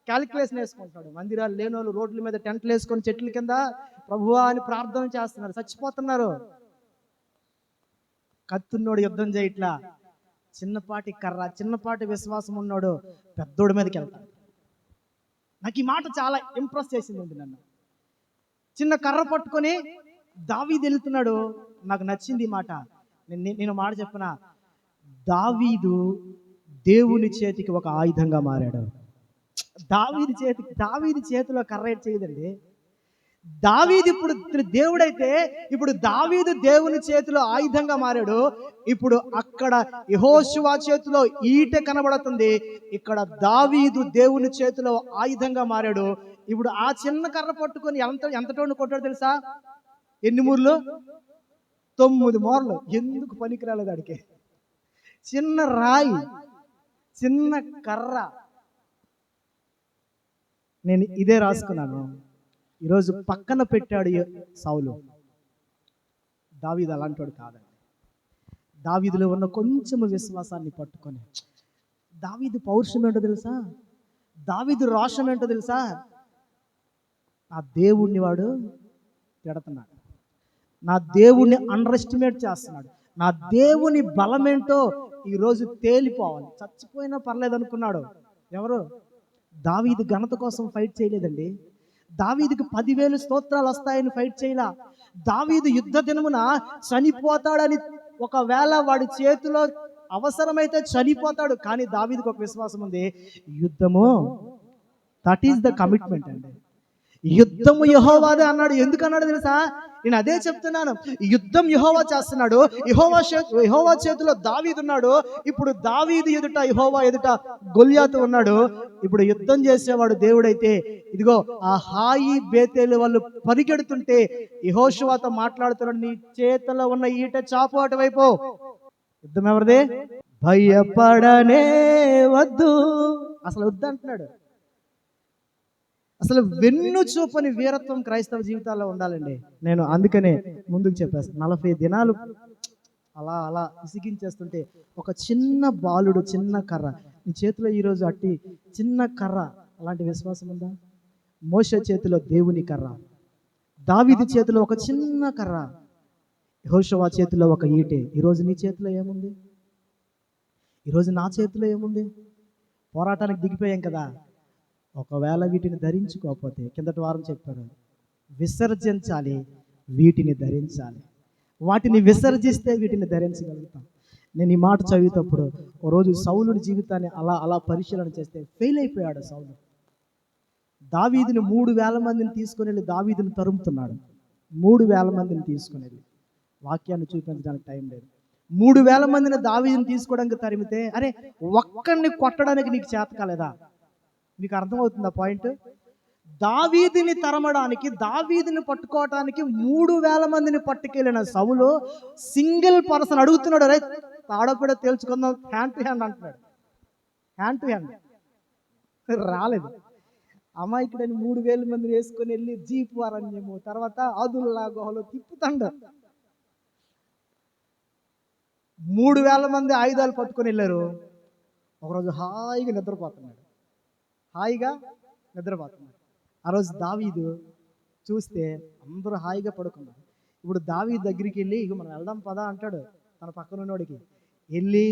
క్యాలిక్యులేషన్ వేసుకుంటాడు. మందిరాలు లేనోళ్ళు రోడ్ల మీద టెంట్లు వేసుకొని చెట్ల కింద ప్రభువా అని ప్రార్థన చేస్తున్నారు, చచ్చిపోతున్నారు. కత్తున్నోడు యుద్ధం చేయట్లా, చిన్నపాటి కర్ర, చిన్నపాటి విశ్వాసం ఉన్నాడు పెద్దోడి మీదకి వెళ్తాడు. నాకు ఈ మాట చాలా ఇంప్రెస్ చేసిందండి నన్ను. చిన్న కర్ర పట్టుకొని దావీదు వెళ్తున్నాడు. నాకు నచ్చింది ఈ మాట. నేను మాట చెప్పిన, దావీదు దేవుని చేతికి ఒక ఆయుధంగా మారాడు. దావీదు చేతిలో కర్ర చేయదండి. దావీదు ఇప్పుడు దేవుడైతే ఇప్పుడు దావీదు దేవుని చేతిలో ఆయుధంగా మారాడు. ఇప్పుడు అక్కడ యెహోషువ చేతిలో ఈటె కనబడుతుంది, ఇక్కడ దావీదు దేవుని చేతిలో ఆయుధంగా మారాడు. ఇప్పుడు ఆ చిన్న కర్ర పట్టుకొని ఎంతటోని కొట్టాడు తెలుసా? ఎన్ని మూర్లు? 9 మార్లు ఎందుకు పనికి రాలేదు అడిగే. చిన్న రాయి, చిన్న కర్ర. నేను ఇదే రాసుకున్నాను. ఈరోజు పక్కన పెట్టాడు సౌలు. దావీదు అలాంటోడు కాదండి. దావీదులో ఉన్న కొంచెము విశ్వాసాన్ని పట్టుకొని, దావీదు పౌరుషం ఏంటో తెలుసా, దావీదు రోషం ఏంటో తెలుసా, నా దేవుణ్ణి వాడు తిడుతున్నాడు, నా దేవుణ్ణి అండర్ ఎస్టిమేట్ చేస్తున్నాడు, నా దేవుని బలం ఏంటో ఈరోజు తేలిపోవాలి, చచ్చిపోయినా పర్లేదు అనుకున్నాడు. ఎవరు? దావీదు ఘనత కోసం ఫైట్ చేయలేదండి. దావీదుకి 10,000 స్తోత్రాలు వస్తాయని ఫైట్ చేయలా. దావీదు యుద్ధ దినమున చనిపోతాడని, ఒకవేళ వాడి చేతిలో అవసరమైతే చనిపోతాడు, కానీ దావీదుకు ఒక విశ్వాసం ఉంది, యుద్ధము దట్ ఈస్ ద కమిట్మెంట్ అండి. యుద్ధము యెహోవాదే అన్నాడు. ఎందుకు అన్నాడు తెలుసా? నేను అదే చెప్తున్నాను. యుద్ధం యెహోవా చేస్తున్నాడు. యెహోవా చేతిలో దావీదు ఉన్నాడు. ఇప్పుడు దావీదు ఎదుట, యెహోవా ఎదుట గొల్యాతు ఉన్నాడు. ఇప్పుడు యుద్ధం చేసేవాడు దేవుడైతే, ఇదిగో ఆ హాయి బేతేలు వాళ్ళు పరిగెడుతుంటే యెహోషువతో మాట్లాడుతున్నాడు, నీ చేతిలో ఉన్న ఈట చాపు అటువైపు. యుద్ధం ఎవరిది? భయపడనే వద్దు. అసలు వద్దు అంటున్నాడు. అసలు వెన్ను చూపని వీరత్వం క్రైస్తవ జీవితాల్లో ఉండాలండి. నేను అందుకనే ముందుకు చెప్పేస్తాను. 40 దినాలు అలా అలా విసిగించేస్తుంటే ఒక చిన్న బాలుడు, చిన్న కర్ర, నీ చేతిలో ఈరోజు అట్టి చిన్న కర్ర, అలాంటి విశ్వాసం ఉందా? మోషే చేతిలో దేవుని కర్ర, దావీదు చేతిలో ఒక చిన్న కర్ర, యెహోషువ చేతిలో ఒక ఈటె. ఈరోజు నీ చేతిలో ఏముంది? ఈరోజు నా చేతిలో ఏముంది? పోరాటానికి దిగిపోయాం కదా. ఒకవేళ వీటిని ధరించుకోకపోతే, కిందటి వారం చెప్పారు, విసర్జించాలి, వీటిని ధరించాలి. వాటిని విసర్జిస్తే వీటిని ధరించగలుగుతాం. నేను ఈ మాట చదివేటప్పుడు ఓ రోజు సౌలుని జీవితాన్ని అలా అలా పరిశీలన చేస్తే ఫెయిల్ అయిపోయాడు సౌలు. దావీదుని 3,000 మందిని తీసుకుని వెళ్ళి దావీదుని తరుముతున్నాడు. 3,000 మందిని తీసుకుని వెళ్ళి, వాక్యాన్ని చూపించడానికి టైం లేదు. 3,000 మందిని దావీదుని తీసుకోవడానికి తరిమితే, అరే ఒక్కడిని కొట్టడానికి నీకు చేత కాలేదా? మీకు అర్థమవుతుందా పాయింట్? దావీదుని తరమడానికి, దావీదుని పట్టుకోవటానికి 3,000 మందిని పట్టుకెళ్ళిన సౌలు సింగిల్ పర్సన్ అడుగుతున్నాడు, అరే తాడపడ తేల్చుకుందాం, హ్యాండ్ టు హ్యాండ్ అంటున్నాడు. హ్యాండ్ టు హ్యాండ్ రాలేదు. అమాయకుడని 3,000 మందిని వేసుకొని వెళ్ళి జీపు అరణ్యము, తర్వాత ఆదుల్లా గుహలో తిప్పుతండ. 3,000 మంది ఆయుధాలు పట్టుకొని వెళ్ళారు. ఒకరోజు హాయిగా నిద్రపోతున్నాడు. ఆ రోజు దావీదు చూస్తే అందరూ హాయిగా పడుకున్నారు. ఇప్పుడు దావీదు దగ్గరికి వెళ్ళి, ఇక మనం వెళ్దాం పదా అంటాడు తన పక్కన ఉన్నోడికి. వెళ్ళి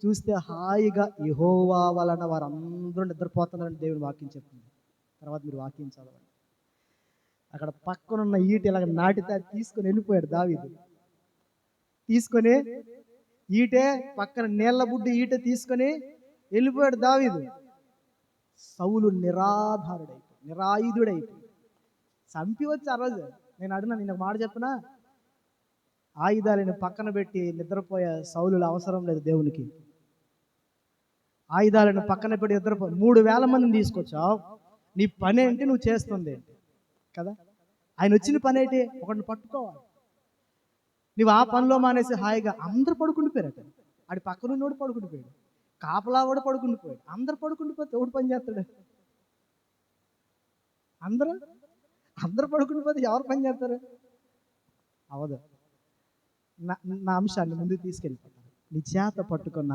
చూస్తే హాయిగా యెహోవా వలన వారందరూ నిద్రపోతున్నారని దేవుని వాక్యం చెప్తుంది. తర్వాత మీరు వాక్యం చదవండి. అక్కడ పక్కనున్న ఈట ఇలాగ నాటితే తీసుకొని వెళ్ళిపోయాడు దావీదు. తీసుకొని ఈటే పక్కన నీళ్ల బుడ్డి ఈట తీసుకొని వెళ్ళిపోయాడు దావీదు. సౌలు నిరాయుధుడైపోయి చంపి వచ్చి ఆ రోజు నేను అడిగినా, నేను ఒక మాట చెప్పినా, ఆయుధాలను పక్కన పెట్టి నిద్రపోయే సౌలు అవసరం లేదు దేవునికి. ఆయుధాలను పక్కన పెట్టి నిద్రపో, 3,000 మందిని తీసుకొచ్చావు, నీ పని ఏంటి, నువ్వు చేస్తుంది ఏంటి కదా? ఆయన వచ్చిన పని ఏంటి? ఒకటిని పట్టుకోవాలి. నువ్వు ఆ పనిలో మానేసి హాయిగా అందరు పడుకుండిపోయారట. ఆడి పక్కనున్నోడు పడుకుండిపోయాడు, కాపలా కూడా పడుకుండిపోయాడు. అందరు పడుకుండిపోతే ఎవడు పని చేస్తాడు? అందరూ పడుకుండిపోతే ఎవరు పని చేస్తారు? అవదు. నా అంశాన్ని ముందుకు తీసుకెళ్ళిపోతాను. నీ చేత పట్టుకున్న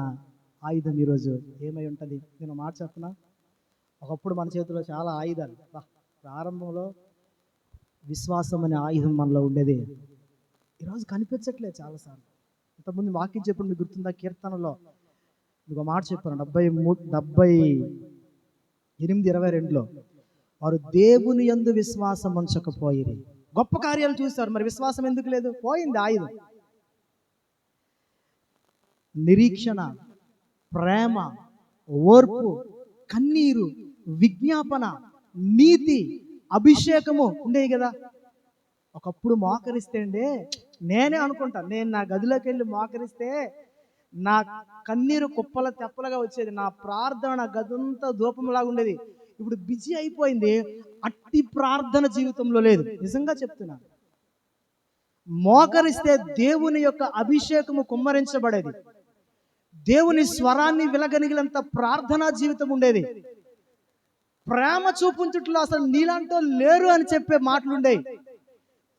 ఆయుధం ఈరోజు ఏమై ఉంటుంది? నేను మాట చెప్పనా, ఒకప్పుడు మన చేతిలో చాలా ఆయుధాలు, ప్రారంభంలో విశ్వాసం అనే ఆయుధం మనలో ఉండేది. ఈరోజు కనిపించట్లేదు చాలాసార్లు. ఇంతకుముందు వాక్యం చెప్పిన మీకు గుర్తుందా? కీర్తనలో మీకు మాట చెప్పాను, 78:22లో, వారు దేవుని యందు విశ్వాసం ఉంచకపోయిరి. గొప్ప కార్యాలు చూస్తారు, మరి విశ్వాసం ఎందుకు లేదు? పోయింది ఆయుధం. నిరీక్షణ, ప్రేమ, ఓర్పు, కన్నీరు, విజ్ఞాపన, నీతి, అభిషేకము ఉండేవి కదా. ఒకప్పుడు మోకరిస్తే అండి, నేనే అనుకుంటా, నేను నా గదిలోకి వెళ్ళి మోకరిస్తే నా కన్నీరు కుప్పల తెప్పలుగా వచ్చేది. నా ప్రార్థన గదంతా ధూపంలాగా ఉండేది. ఇప్పుడు బిజీ అయిపోయింది, అట్టి ప్రార్థన జీవితంలో లేదు. నిజంగా చెప్తున్నా, మోకరిస్తే దేవుని యొక్క అభిషేకము కుమ్మరించబడేది. దేవుని స్వరాన్ని విలగనిగినంత ప్రార్థనా జీవితం ఉండేది. ప్రేమ చూపుంచుట్లో అసలు నీలాంటో లేరు అని చెప్పే మాటలుండేవి.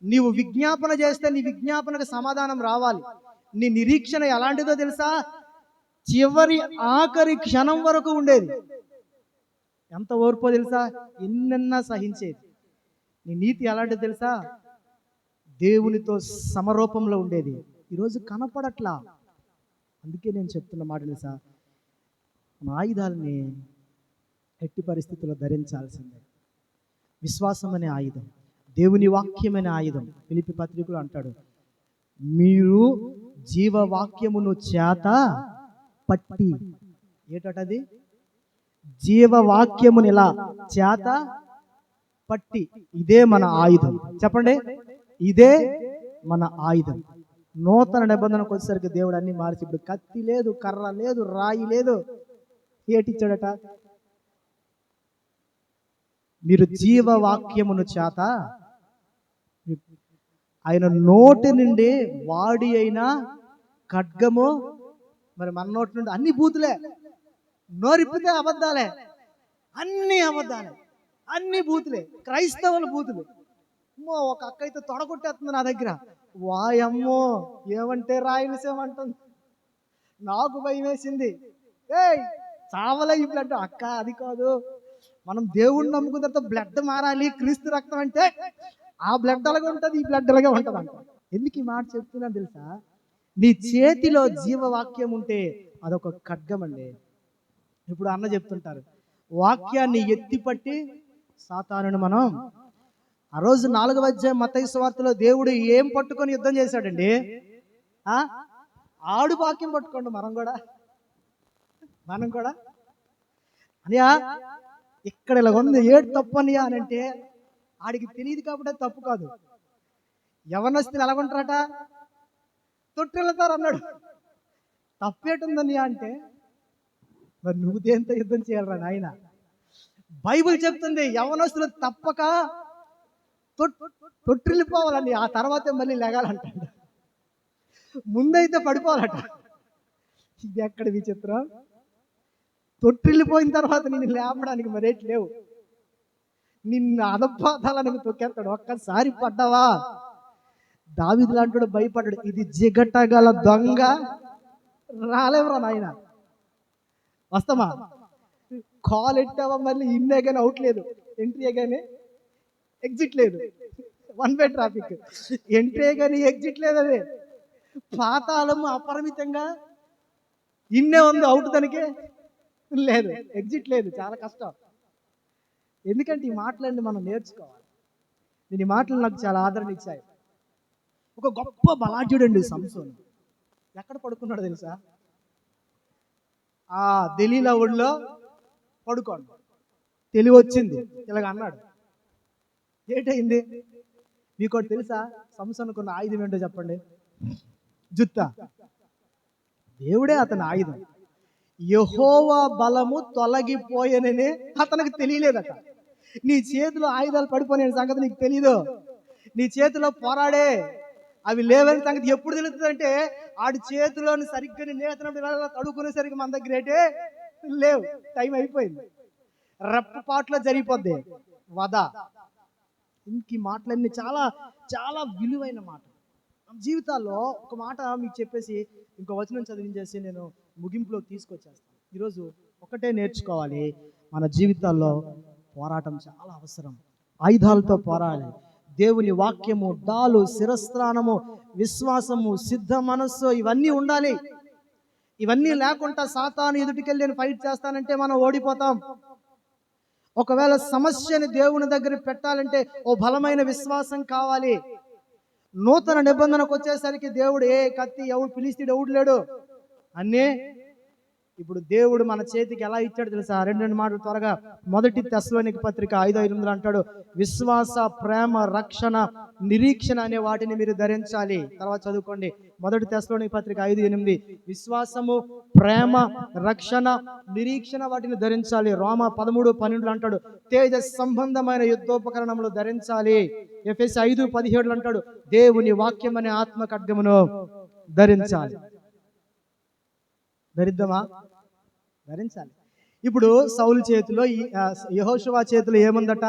నీవు విజ్ఞాపన చేస్తే నీ విజ్ఞాపనకు సమాధానం రావాలి. నీ నిరీక్షణ ఎలాంటిదో తెలుసా? చివరి ఆఖరి క్షణం వరకు ఉండేది. ఎంత ఓర్పో తెలుసా? ఎన్నన్నా సహించేది. నీ నీతి ఎలాంటిదో తెలుసా? దేవునితో సమరూపంలో ఉండేది. ఈరోజు కనపడట్లా. అందుకే నేను చెప్తున్న మాట తెలుసా, మన ఆయుధాలని ఎట్టి పరిస్థితుల్లో ధరించాల్సిందే. విశ్వాసం అనే ఆయుధం, దేవుని వాక్యం అనే ఆయుధం. ఫిలిప్పీ పత్రికలో అంటాడు, మీరు జీవవాక్యమును చేత పట్టి, ఏటది జీవవాక్యముని ఇలా చేత పట్టి, ఇదే మన ఆయుధం. చెప్పండి, ఇదే మన ఆయుధం. నూతన నిబంధనకు వచ్చేసరికి దేవుడు అన్ని మార్చి, ఇప్పుడు కత్తి లేదు, కర్ర లేదు, రాయి లేదు. ఏటిచ్చాడట? మీరు జీవవాక్యమును చేత, ఆయన నోటి నుండి వాడి అయినా ఖడ్గము, మరి మన నోటి నుండి అన్ని బూతులే. నోరిప్పితే అబద్ధాలే, అన్ని అబద్ధాలే, అన్ని బూతులే, క్రైస్తవుల బూతులు. అమ్మో, ఒక అక్క అయితే తొడగొట్టేస్తుంది నా దగ్గర. వాయమ్మో, ఏమంటే రాయలసీమ అంటుంది. నాకు భయం వేసింది. చావలే ఈ బ్లడ్. అక్క అది కాదు, మనం దేవుణ్ణి నమ్ముకున్న తర్వాత బ్లడ్ మారాలి, క్రీస్తు రక్తం అంటే ఆ బ్లడ్ అలాగే ఉంటుంది, ఈ బ్లడ్ అలాగే ఉంటుంది అంట. ఎందుకు ఈ మాట చెప్తున్నాను తెలుసా? నీ చేతిలో జీవవాక్యం ఉంటే అదొక ఖడ్గం అండి. ఇప్పుడు అన్న చెప్తుంటారు, వాక్యాన్ని ఎత్తిపట్టి సాతానుని మనం, ఆ రోజు 4వ అధ్యాయం మత్తయి సువార్తలో దేవుడు ఏం పట్టుకొని యుద్ధం చేశాడండి? ఆడు వాక్యం పట్టుకోండి. మనం కూడా అనియా ఇక్కడ ఇలా ఉంది, ఏడు తప్పు అనియా అని అంటే ఆడికి తెలియదు కాబట్టి తప్పు కాదు. యవనస్తులు ఎలాగుంటారట? తొట్టెళ్తారు అన్నాడు. తప్పేటుందనియా అంటే, మరి నువ్వు దేంతో యుద్ధం చేయాలరా నాయన? బైబిల్ చెప్తుంది యవనస్తులు తప్పక తొట్టిల్లిపోవాలని, ఆ తర్వాతే మళ్ళీ లెగాలంట. ముందైతే పడిపోవాలట. ఇది ఎక్కడ విచిత్రం? తొట్టిల్లిపోయిన తర్వాత నిన్ను లేపడానికి మరేటి లేవు. నిన్ను అధపాతాలని తొక్కేస్తాడు. ఒక్కసారి పడ్డావా, దావీదు లాంటి భయపడ్డాడు. ఇది జిగటగల దొంగ, రాలేవరా నాయన, వస్తామా? కాల్ ఎట్టావా, మళ్ళీ ఇన్నే కానీ అవుట్ లేదు, ఎంట్రీ కానీ ఎగ్జిట్ లేదు. 1 వే ట్రాఫిక్, ఎంట్రీ కానీ ఎగ్జిట్ లేదు. అదే పాతాళము అపరిమితంగా, ఇన్నే ఉంది, అవుట్ తనకే లేదు, ఎగ్జిట్ లేదు. చాలా కష్టం. ఎందుకంటే ఈ మాటలన్నీ మనం నేర్చుకోవాలి. నేను ఈ మాటలు నాకు చాలా ఆదరణ ఇచ్చాయి. ఒక గొప్ప బలాఢ్యుడు అండి సంసోను. ఎక్కడ పడుకున్నాడు తెలుసా? ఆ దెలీలా ఒడిలో పడుకోండి. తెలివి వచ్చింది, ఇలాగ అన్నాడు. ఏటైంది మీకు తెలుసా? సంసోనుకున్న ఆయుధం ఏంటో చెప్పండి. జుత్తా. దేవుడే అతని ఆయుధం. యెహోవా బలము తొలగిపోయేనని అతనికి తెలియలేదట. నీ చేతిలో ఆయుధాలు పడిపోయిన సంగతి నీకు తెలీదు. నీ చేతిలో పోరాడే అవి లేవని సంగతి ఎప్పుడు తెలుస్తుంది అంటే, ఆడి చేతిలోని సరిగ్గా నేతనప్పుడు ఇలా తడుకునేసరికి మన దగ్గర ఏంటే లేవు, టైం అయిపోయింది. రెప్పపాట్లో జరిగిపోద్ది వద. ఇంక మాటలన్నీ చాలా చాలా విలువైన మాట. జీవితాల్లో ఒక మాట మీకు చెప్పేసి ఇంకో వచనం చదివించేసి నేను ముగింపులో తీసుకొచ్చేస్తాను. ఈరోజు ఒకటే నేర్చుకోవాలి, మన జీవితాల్లో పోరాటం చాలా అవసరం. ఆయుధాలతో పోరాడాలి. దేవుని వాక్యము, డాలు, శిరస్త్రాణము, విశ్వాసము, సిద్ధ మనస్సు, ఇవన్నీ ఉండాలి. ఇవన్నీ లేకుండా సాతాను ఎదుటికెళ్ళి నేను ఫైట్ చేస్తానంటే మనం ఓడిపోతాం. ఒకవేళ సమస్యని దేవుని దగ్గర పెట్టాలంటే ఓ బలమైన విశ్వాసం కావాలి. నూతన నిబంధనకు వచ్చేసరికి దేవుడు ఏ కత్తి ఎవడు పిలిస్తీడు ఎవడు లేడు, అన్నీ ఇప్పుడు దేవుడు మన చేతికి ఎలా ఇచ్చాడు తెలుసా? రెండు మాటలు త్వరగా. మొదటి తెస్సలోనిక పత్రిక 5:8 అంటాడు, విశ్వాస, ప్రేమ, రక్షణ, నిరీక్షణ అనే వాటిని మీరు ధరించాలి. తర్వాత చదువుకోండి, మొదటి తెస్సలోనిక పత్రిక 5:8, విశ్వాసము, ప్రేమ, రక్షణ, నిరీక్షణ వాటిని ధరించాలి. రోమ 13:12 అంటాడు, తేజ సంబంధమైన యుద్ధోపకరణములు ధరించాలి. ఎఫెసీ 5:17 అంటాడు, దేవుని వాక్యం అనే ఆత్మ ఖడ్గమును ధరించాలి. ధరిద్దామా? ధరించాలి. ఇప్పుడు సౌలు చేతిలో యెహోషువ చేతిలో ఏముందట?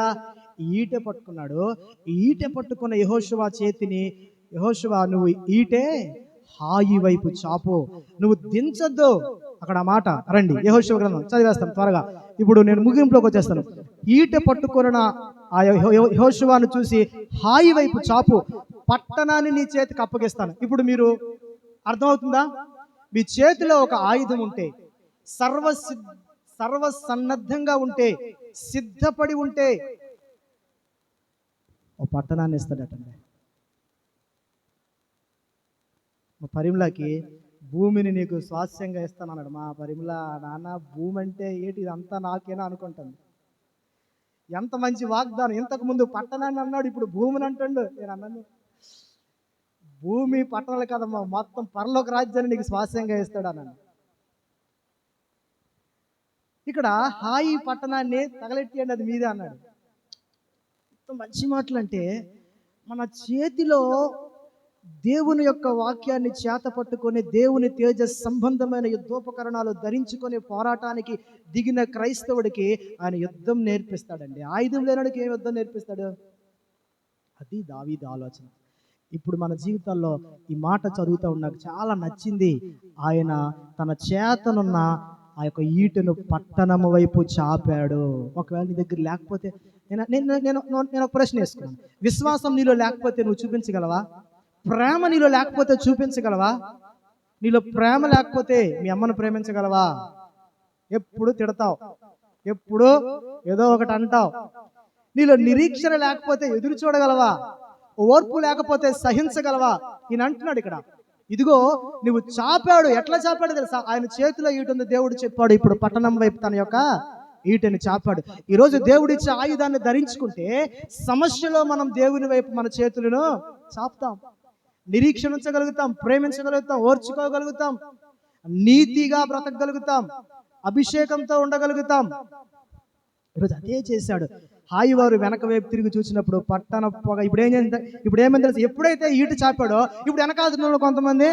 ఈటె పట్టుకున్నాడు. ఈటె పట్టుకున్న యెహోషువ చేతిని, యెహోషువ నువ్వు ఈటె హాయి వైపు చాపు, నువ్వు దించొద్దు. అక్కడ ఆ మాట రండి, యెహోషువ గ్రంథం చదివేస్తాను త్వరగా. ఇప్పుడు నేను ముగింపులోకి వచ్చేస్తాను. ఈటె పట్టుకున్న ఆ యెహోషువను చూసి హాయి వైపు చాపు, పట్టణాన్ని నీ చేతికి అప్పగిస్తాను. ఇప్పుడు మీరు అర్థమవుతుందా? మీ చేతిలో ఒక ఆయుధం ఉంటే, సర్వసన్నద్ధంగా ఉంటే, సిద్ధపడి ఉంటే, ఓ పట్టణాన్ని ఇస్తాడటండి. మా పరిమళకి భూమిని నీకు స్వాస్యంగా ఇస్తానన్నాడు. మా పరిమళ, నాన్న భూమి అంటే ఏంటి, ఇదంతా నాకేనా అనుకుంటాను. ఎంత మంచి వాగ్దానం! ఇంతకు ముందు పట్టణాన్ని అన్నాడు, ఇప్పుడు భూమిని అంటాడు. నేను అన్నాను, భూమి పట్టణాలు కదమ్మా, మొత్తం పరలోక రాజ్యాన్ని నీకు స్వాస్యంగా ఇస్తాడు అన్నాను. ఇక్కడ హాయి పట్టణాన్ని తగలెట్టేయండి, అది మీదే అన్నాడు. ఎంత మంచి మాటలు అంటే, మన చేతిలో దేవుని యొక్క వాక్యాన్ని చేత పట్టుకొని, దేవుని తేజ సంబంధమైన యుద్ధోపకరణాలు ధరించుకొని పోరాటానికి దిగిన క్రైస్తవుడికి ఆయన యుద్ధం నేర్పిస్తాడండి. ఆయుధం లేనివాడికి ఏం యుద్ధం నేర్పిస్తాడు? అది దావీదు ఆలోచన. ఇప్పుడు మన జీవితాల్లో ఈ మాట చదువుతూ నాకు చాలా నచ్చింది. ఆయన తన చేతనున్న ఆ యొక్క ఈటెను పట్టణము వైపు చాపాడు. ఒకవేళ నీ దగ్గర లేకపోతే నేను ఒక ప్రశ్న వేసుకున్నాను. విశ్వాసం నీలో లేకపోతే నువ్వు చూపించగలవా? ప్రేమ నీలో లేకపోతే చూపించగలవా? నీలో ప్రేమ లేకపోతే మీ అమ్మను ప్రేమించగలవా? ఎప్పుడు తిడతావు, ఎప్పుడు ఏదో ఒకటి అంటావు. నీలో నిరీక్షణ లేకపోతే ఎదురు చూడగలవా? ఓర్పు లేకపోతే సహించగలవా? ఈయన అంటున్నాడు ఇక్కడ, ఇదిగో నువ్వు చాపాడు. ఎట్లా చాపాడు తెలుసా? ఆయన చేతిలో ఈటుంది. దేవుడు చెప్పాడు, ఇప్పుడు పట్టణం వైపు తన యొక్క ఈటెని చాపాడు. ఈరోజు దేవుడిచ్చే ఆయుధాన్ని ధరించుకుంటే సమస్యలో మనం దేవుని వైపు మన చేతులను చాపుతాం, నిరీక్షణ ఉంచగలుగుతాం, ప్రేమించగలుగుతాం, ఓర్చుకోగలుగుతాం, నీతిగా బ్రతకగలుగుతాం, అభిషేకంతో ఉండగలుగుతాం. ఈరోజు అదే చేశాడు. హాయి వారు వెనక వైపు తిరిగి చూసినప్పుడు పట్టణ పొగ. ఇప్పుడు ఏమైంది తెలుసు? ఎప్పుడైతే ఈట చాపాడో ఇప్పుడు వెనకాల కొంతమంది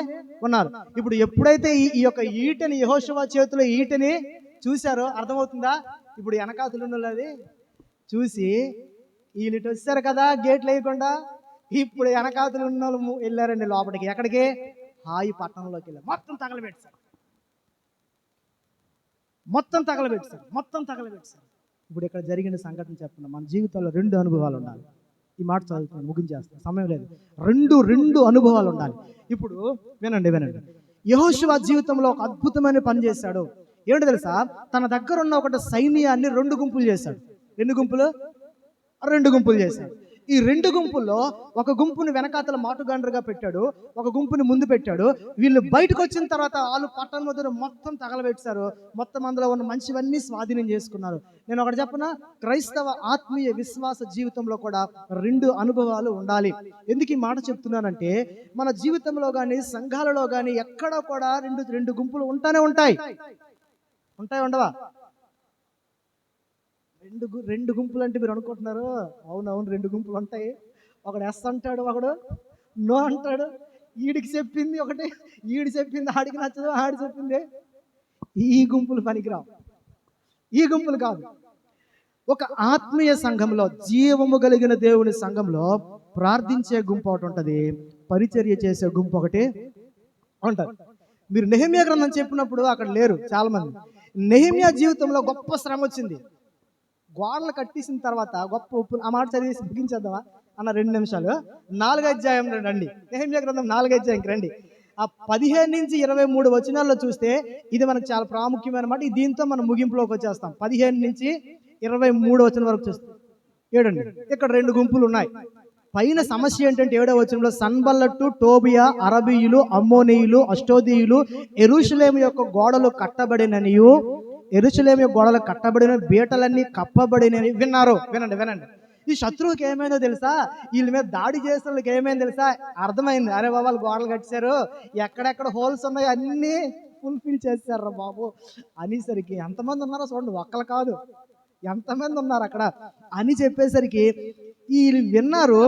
ఉన్నారు. ఇప్పుడు ఎప్పుడైతే ఈ యొక్క ఈటని, యెహోషువ చేతిలో ఈటని చూశారో అర్థమవుతుందా? ఇప్పుడు వెనకాతులున్నది చూసి వీళ్ళు ఇటు వచ్చారు కదా, గేట్లు వేయకుండా, ఇప్పుడు వెనకాతులు ఉన్న వాళ్ళు వెళ్ళారండి లోపలికి. ఎక్కడికి? హాయి పట్టణంలోకి వెళ్ళారు. మొత్తం తగలబెట్టారు. ఇప్పుడు ఇక్కడ జరిగిన సంఘటన చెప్తున్నా. మన జీవితంలో 2 అనుభవాలు ఉండాలి. ఈ మాట చదువుతున్నాను, ముగించేస్తాను, సమయం లేదు. రెండు అనుభవాలు ఉండాలి. ఇప్పుడు వినండి. యెహోషువ జీవితంలో ఒక అద్భుతమైన పని చేశాడు. ఏంటి తెలుసా? తన దగ్గర ఉన్న ఒకటి సైన్యాన్ని 2 గుంపులు చేశాడు. 2 గుంపులు 2 గుంపులు చేశాడు. ఈ 2 గుంపుల్లో ఒక గుంపుని వెనకాతల మాటుగాండ్రుగా పెట్టాడు, ఒక గుంపుని ముందు పెట్టాడు. వీళ్ళు బయటకు వచ్చిన తర్వాత వాళ్ళు పట్టణం మధ్య మొత్తం తగలబెట్టారు. మొత్తం అందులో ఉన్న మంచివన్నీ స్వాధీనం చేసుకున్నారు. నేను ఒకటి చెప్పనా, క్రైస్తవ ఆత్మీయ విశ్వాస జీవితంలో కూడా 2 అనుభవాలు ఉండాలి. ఎందుకు ఈ మాట చెప్తున్నానంటే, మన జీవితంలో కానీ సంఘాలలో కానీ ఎక్కడ కూడా రెండు గుంపులు ఉంటాయి. ఉండవా? రెండు గుంపులు అంటే మీరు అనుకుంటున్నారు, అవునవును 2 గుంపులు ఉంటాయి. ఒకడు ఎస్ అంటాడు, ఒకడు నో అంటాడు. ఈడికి చెప్పింది ఒకటి, ఈడు చెప్పింది ఆడికి నచ్చదు, ఆడి చెప్పింది. ఈ గుంపులు పనికిరావు, ఈ గుంపులు కాదు. ఒక ఆత్మీయ సంఘంలో, జీవము కలిగిన దేవుని సంఘంలో ప్రార్థించే గుంపు ఒకటి ఉంటుంది, పరిచర్య చేసే గుంపు ఒకటి ఉంటుంది. మీరు నెహెమ్యా గ్రంథం చెప్పినప్పుడు అక్కడ లేరు చాలా మంది. నెహెమ్యా జీవితంలో గొప్ప శ్రమ వచ్చింది. గోడలు కట్టేసిన తర్వాత గొప్ప ఉప్పు. ఆ మాట చదివేసి ముగించేద్దామా అన్న 2 నిమిషాలు. 4వ అధ్యాయం రండి, నెహెమ్యా గ్రంథం 4వ అధ్యాయంకి రండి. ఆ 15 నుంచి 23 వచనాల్లో చూస్తే ఇది మనకు చాలా ప్రాముఖ్యమైన మాట. దీంతో మనం ముగింపులోకి వచ్చేస్తాం. 15 నుంచి 23 వచనం వరకు చూస్తాం. ఏడండి, ఇక్కడ 2 గుంపులు ఉన్నాయి. పైన సమస్య ఏంటంటే 7వ వచనంలో సన్బల్లట్టు, టోబియా, అరబీయులు, అమ్మోనీయులు, అష్టోదీయులు యెరూషలేము యొక్క గోడలు కట్టబడిననియు, యెరూషలేము యొక్క గోడలు కట్టబడిన, బీటలన్నీ కప్పబడినని విన్నారు. వినండి వినండి. ఈ శత్రువుకి ఏమైందో తెలుసా? వీళ్ళ మీద దాడి చేసిన వాళ్ళకి ఏమైందో తెలుసా? అర్థమైంది. అరే బాబు, వాళ్ళు గోడలు కట్టారు, ఎక్కడెక్కడ హోల్స్ ఉన్నాయో అన్నీ ఫుల్ఫిల్ చేశారు బాబు అనేసరికి ఎంతమంది ఉన్నారో చూడండి, ఒక్కరు కాదు, ఎంతమంది ఉన్నారు అక్కడ అని చెప్పేసరికి వీళ్ళు విన్నారు.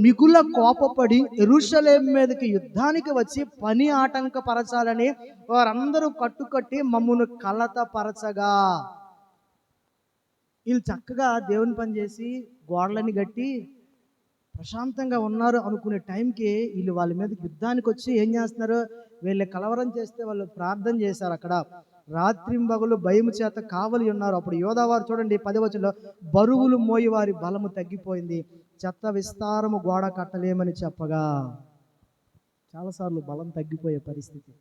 మిగుల కోపపడి యెరూషలేము మీదకి యుద్ధానికి వచ్చి పని ఆటంకపరచాలని వారందరూ కట్టుకట్టి మమ్మును కలతపరచగా. వీళ్ళు చక్కగా దేవుని పని చేసి గోడలని కట్టి ప్రశాంతంగా ఉన్నారు అనుకునే టైంకి వీళ్ళు వాళ్ళ మీద యుద్ధానికి వచ్చి ఏం చేస్తున్నారు? వీళ్ళు కలవరం చేస్తే వాళ్ళు ప్రార్థన చేశారు. అక్కడ రాత్రింబగలు భయము చేత కావలి ఉన్నారు. అప్పుడు యోధావారు చూడండి 10వ వచనంలో, బరువులు మోయి వారి బలము తగ్గిపోయింది, చెత్త విస్తారము గోడ కట్టలేమని చెప్పగా. చాలాసార్లు బలం తగ్గిపోయే పరిస్థితి,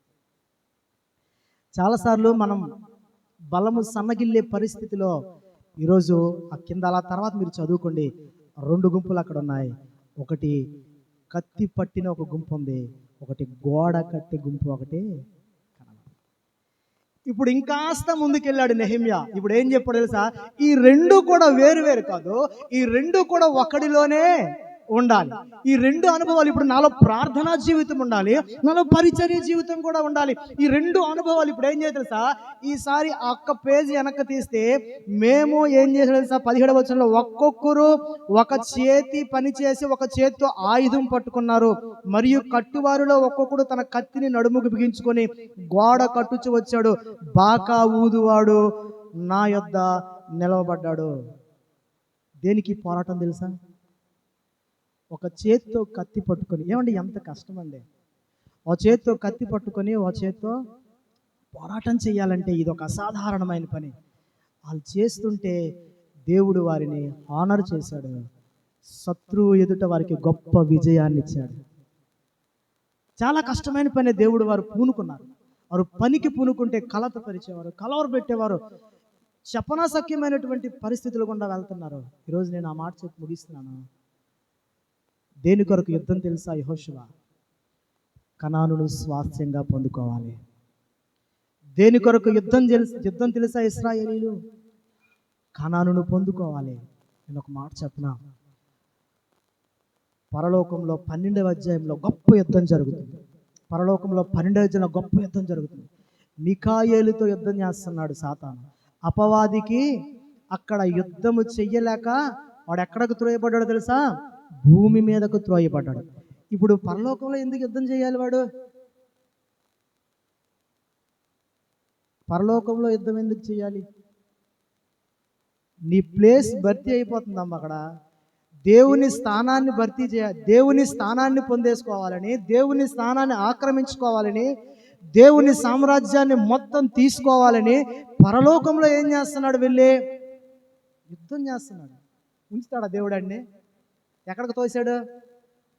చాలాసార్లు మనం బలము సన్నగిల్లే పరిస్థితిలో ఈరోజు ఆ కింద అలా తర్వాత మీరు చదువుకోండి, 2 గుంపులు అక్కడ ఉన్నాయి. ఒకటి కత్తి పట్టిన ఒక గుంపు ఉంది, ఒకటి గోడ కట్టి గుంపు ఒకటి. ఇప్పుడు ఇంకాస్త ముందుకెళ్ళాడు నెహెమ్యా. ఇప్పుడు ఏం చెప్పాడు తెలుసా? ఈ 2 కూడా వేరు వేరు కాదు, ఈ 2 కూడా ఒకడిలోనే ఉండాలి. ఈ 2 అనుభవాలు, ఇప్పుడు నాలో ప్రార్థనా జీవితం ఉండాలి, నాలో పరిచర్య జీవితం కూడా ఉండాలి. ఈ 2 అనుభవాలు ఇప్పుడు ఏం చేయాలి తెలుసా? ఈసారి ఒక్క పేజీ వెనక్కి తీస్తే మేము ఏం చేసాం తెలుసా? 17వ వచనంలో, ఒక్కొక్కరు ఒక చేతి పని చేసి ఒక చేతితో ఆయుధం పట్టుకున్నారు, మరియు కట్టువారిలో ఒక్కొక్కడు తన కత్తిని నడుముకు బిగించుకొని గోడ కట్టుచు వచ్చాడు, బాకా ఊదువాడు నా యొద్ద నిలవబడ్డాడు. దేనికి పోరాటం తెలుసా? ఒక చేత్తో కత్తి పట్టుకొని, ఏమండి ఎంత కష్టం అండి. ఒక చేత్తో కత్తి పట్టుకొని ఒక చేత్తో పోరాటం చేయాలంటే ఇది ఒక అసాధారణమైన పని. వాళ్ళు చేస్తుంటే దేవుడు వారిని ఆనర్ చేశాడు, శత్రువు ఎదుట వారికి గొప్ప విజయాన్ని ఇచ్చాడు. చాలా కష్టమైన పని. దేవుడు వారు పూనుకున్నారు. వారు పనికి పూనుకుంటే కలత పరిచేవారు, కలవరు పెట్టేవారు, శపనాసఖ్యమైనటువంటి పరిస్థితులు గుండా వెళ్తున్నారు. ఈరోజు నేను ఆ మాట చెప్పి ముగిస్తున్నాను. దేని కొరకు యుద్ధం తెలుసా? యెహోషువ కనానును స్వాస్థ్యంగా పొందుకోవాలి. దేని కొరకు యుద్ధం తెలుసా? ఇశ్రాయేలీలు కనానును పొందుకోవాలి. నేను ఒక మాట చెప్పనా, పరలోకంలో 12వ అధ్యాయంలో గొప్ప యుద్ధం జరుగుతుంది. పరలోకంలో 12వ అధ్యాయంలో గొప్ప యుద్ధం జరుగుతుంది. మిఖాయేలుతో యుద్ధం చేస్తున్నాడు సాతాను. అపవాదికి అక్కడ యుద్ధము చెయ్యలేక వాడు ఎక్కడికి త్రోయబడ్డాడు తెలుసా? భూమి మీదకు త్రోయబడ్డాడు. ఇప్పుడు పరలోకంలో ఎందుకు యుద్ధం చేయాలి వాడు? పరలోకంలో యుద్ధం ఎందుకు చేయాలి? నీ ప్లేస్ భర్తీ అయిపోతుందమ్మా అక్కడ. దేవుని స్థానాన్ని భర్తీ చేయాలి, దేవుని స్థానాన్ని పొందేసుకోవాలని, దేవుని స్థానాన్ని ఆక్రమించుకోవాలని, దేవుని సామ్రాజ్యాన్ని మొత్తం తీసుకోవాలని పరలోకంలో ఏం చేస్తున్నాడు? వెళ్ళి యుద్ధం చేస్తున్నాడు. ఉంచుతాడా దేవుడాన్ని? ఎక్కడికి తోసాడు?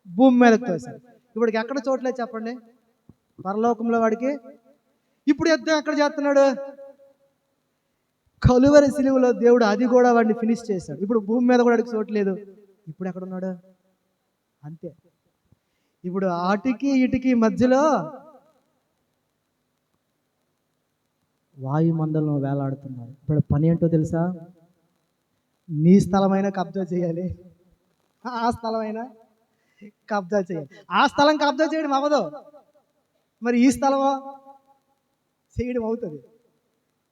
భూమి మీదకి తోసాడు. ఇప్పటికి ఎక్కడ చోట్లేదు చెప్పండి పరలోకంలో వాడికి. ఇప్పుడు యుద్ధం ఎక్కడ చేస్తున్నాడు? కలువరి సిలువలో దేవుడు అది కూడా వాడిని ఫినిష్ చేశాడు. ఇప్పుడు భూమి మీద కూడా వాడికి చోట్లేదు. ఇప్పుడు ఎక్కడున్నాడు? అంతే. ఇప్పుడు అటుకి ఇటుకి మధ్యలో వాయుమండలం వేలాడుతున్నారు. ఇప్పుడు పని ఏంటో తెలుసా? నీ స్థలమైనా కబ్జా చేయాలి, ఆ స్థలమైనా కబ్జా చేయాలి. ఆ స్థలం కబ్జా చేయడం అవ్వదు, మరి ఈ స్థలమో చేయడం అవుతుంది.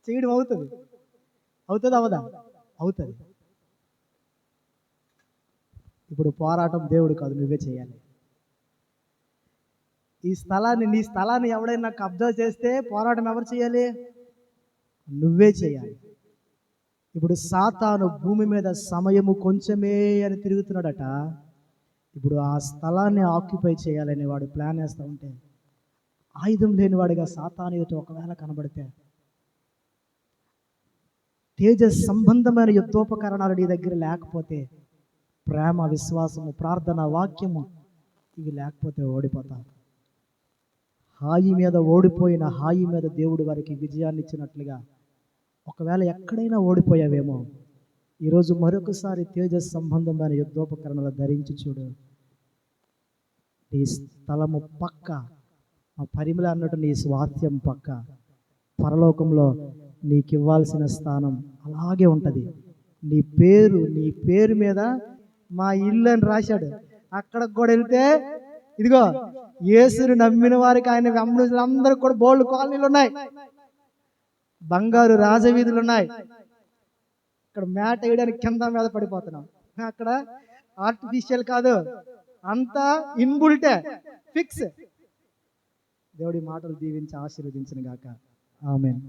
చేయడం అవుతుంది, అవుతుంది అవదా? అవుతుంది. ఇప్పుడు పోరాటం దేవుడు కాదు, నువ్వే చేయాలి. ఈ స్థలాన్ని, నీ స్థలాన్ని ఎవడైనా కబ్జా చేస్తే పోరాటం ఎవరు చేయాలి? నువ్వే చేయాలి. ఇప్పుడు సాతాను భూమి మీద సమయము కొంచెమే అని తిరుగుతున్నాడట. ఇప్పుడు ఆ స్థలాన్ని ఆక్యుపై చేయాలని వాడు ప్లాన్ వేస్తూ ఉంటే, ఆయుధం లేనివాడిగా సాతాను ఎదుట ఒకవేళ కనబడితే, తేజ సంబంధమైన యుద్ధోపకరణాలు నీ దగ్గర లేకపోతే, ప్రేమ, విశ్వాసము, ప్రార్థన, వాక్యము ఇవి లేకపోతే ఓడిపోతావు. హాయి మీద ఓడిపోయిన హాయి మీద దేవుడు వారికి విజయాన్ని ఇచ్చినట్లుగా ఒకవేళ ఎక్కడైనా ఓడిపోయావేమో, ఈరోజు మరొకసారి తేజ సంబంధమైన యుద్ధోపకరణలు ధరించి చూడు. నీ స్థలము పక్క, మా పరిమళ అన్నట్టు నీ స్వాస్థ్యం పక్క, పరలోకంలో నీకు ఇవ్వాల్సిన స్థానం అలాగే ఉంటుంది. నీ పేరు మీద మా ఇల్లు అని రాశాడు. అక్కడికి కూడా వెళ్తే ఇదిగో యేసుని నమ్మిన వారికి, ఆయన వెంబడించినందరికి కూడా బోల్డ్ కాలనీలు ఉన్నాయి, బంగారు రాజవీధులు ఉన్నాయి. ఇక్కడ మ్యాట్ వేయడానికి కింద మీద పడిపోతున్నాం. అక్కడ ఆర్టిఫిషియల్ కాదు, అంతా ఇన్బుల్టే, ఫిక్స్. దేవుడి మాటలు దీవించి ఆశీర్వదించిన గాక. ఆమేన్.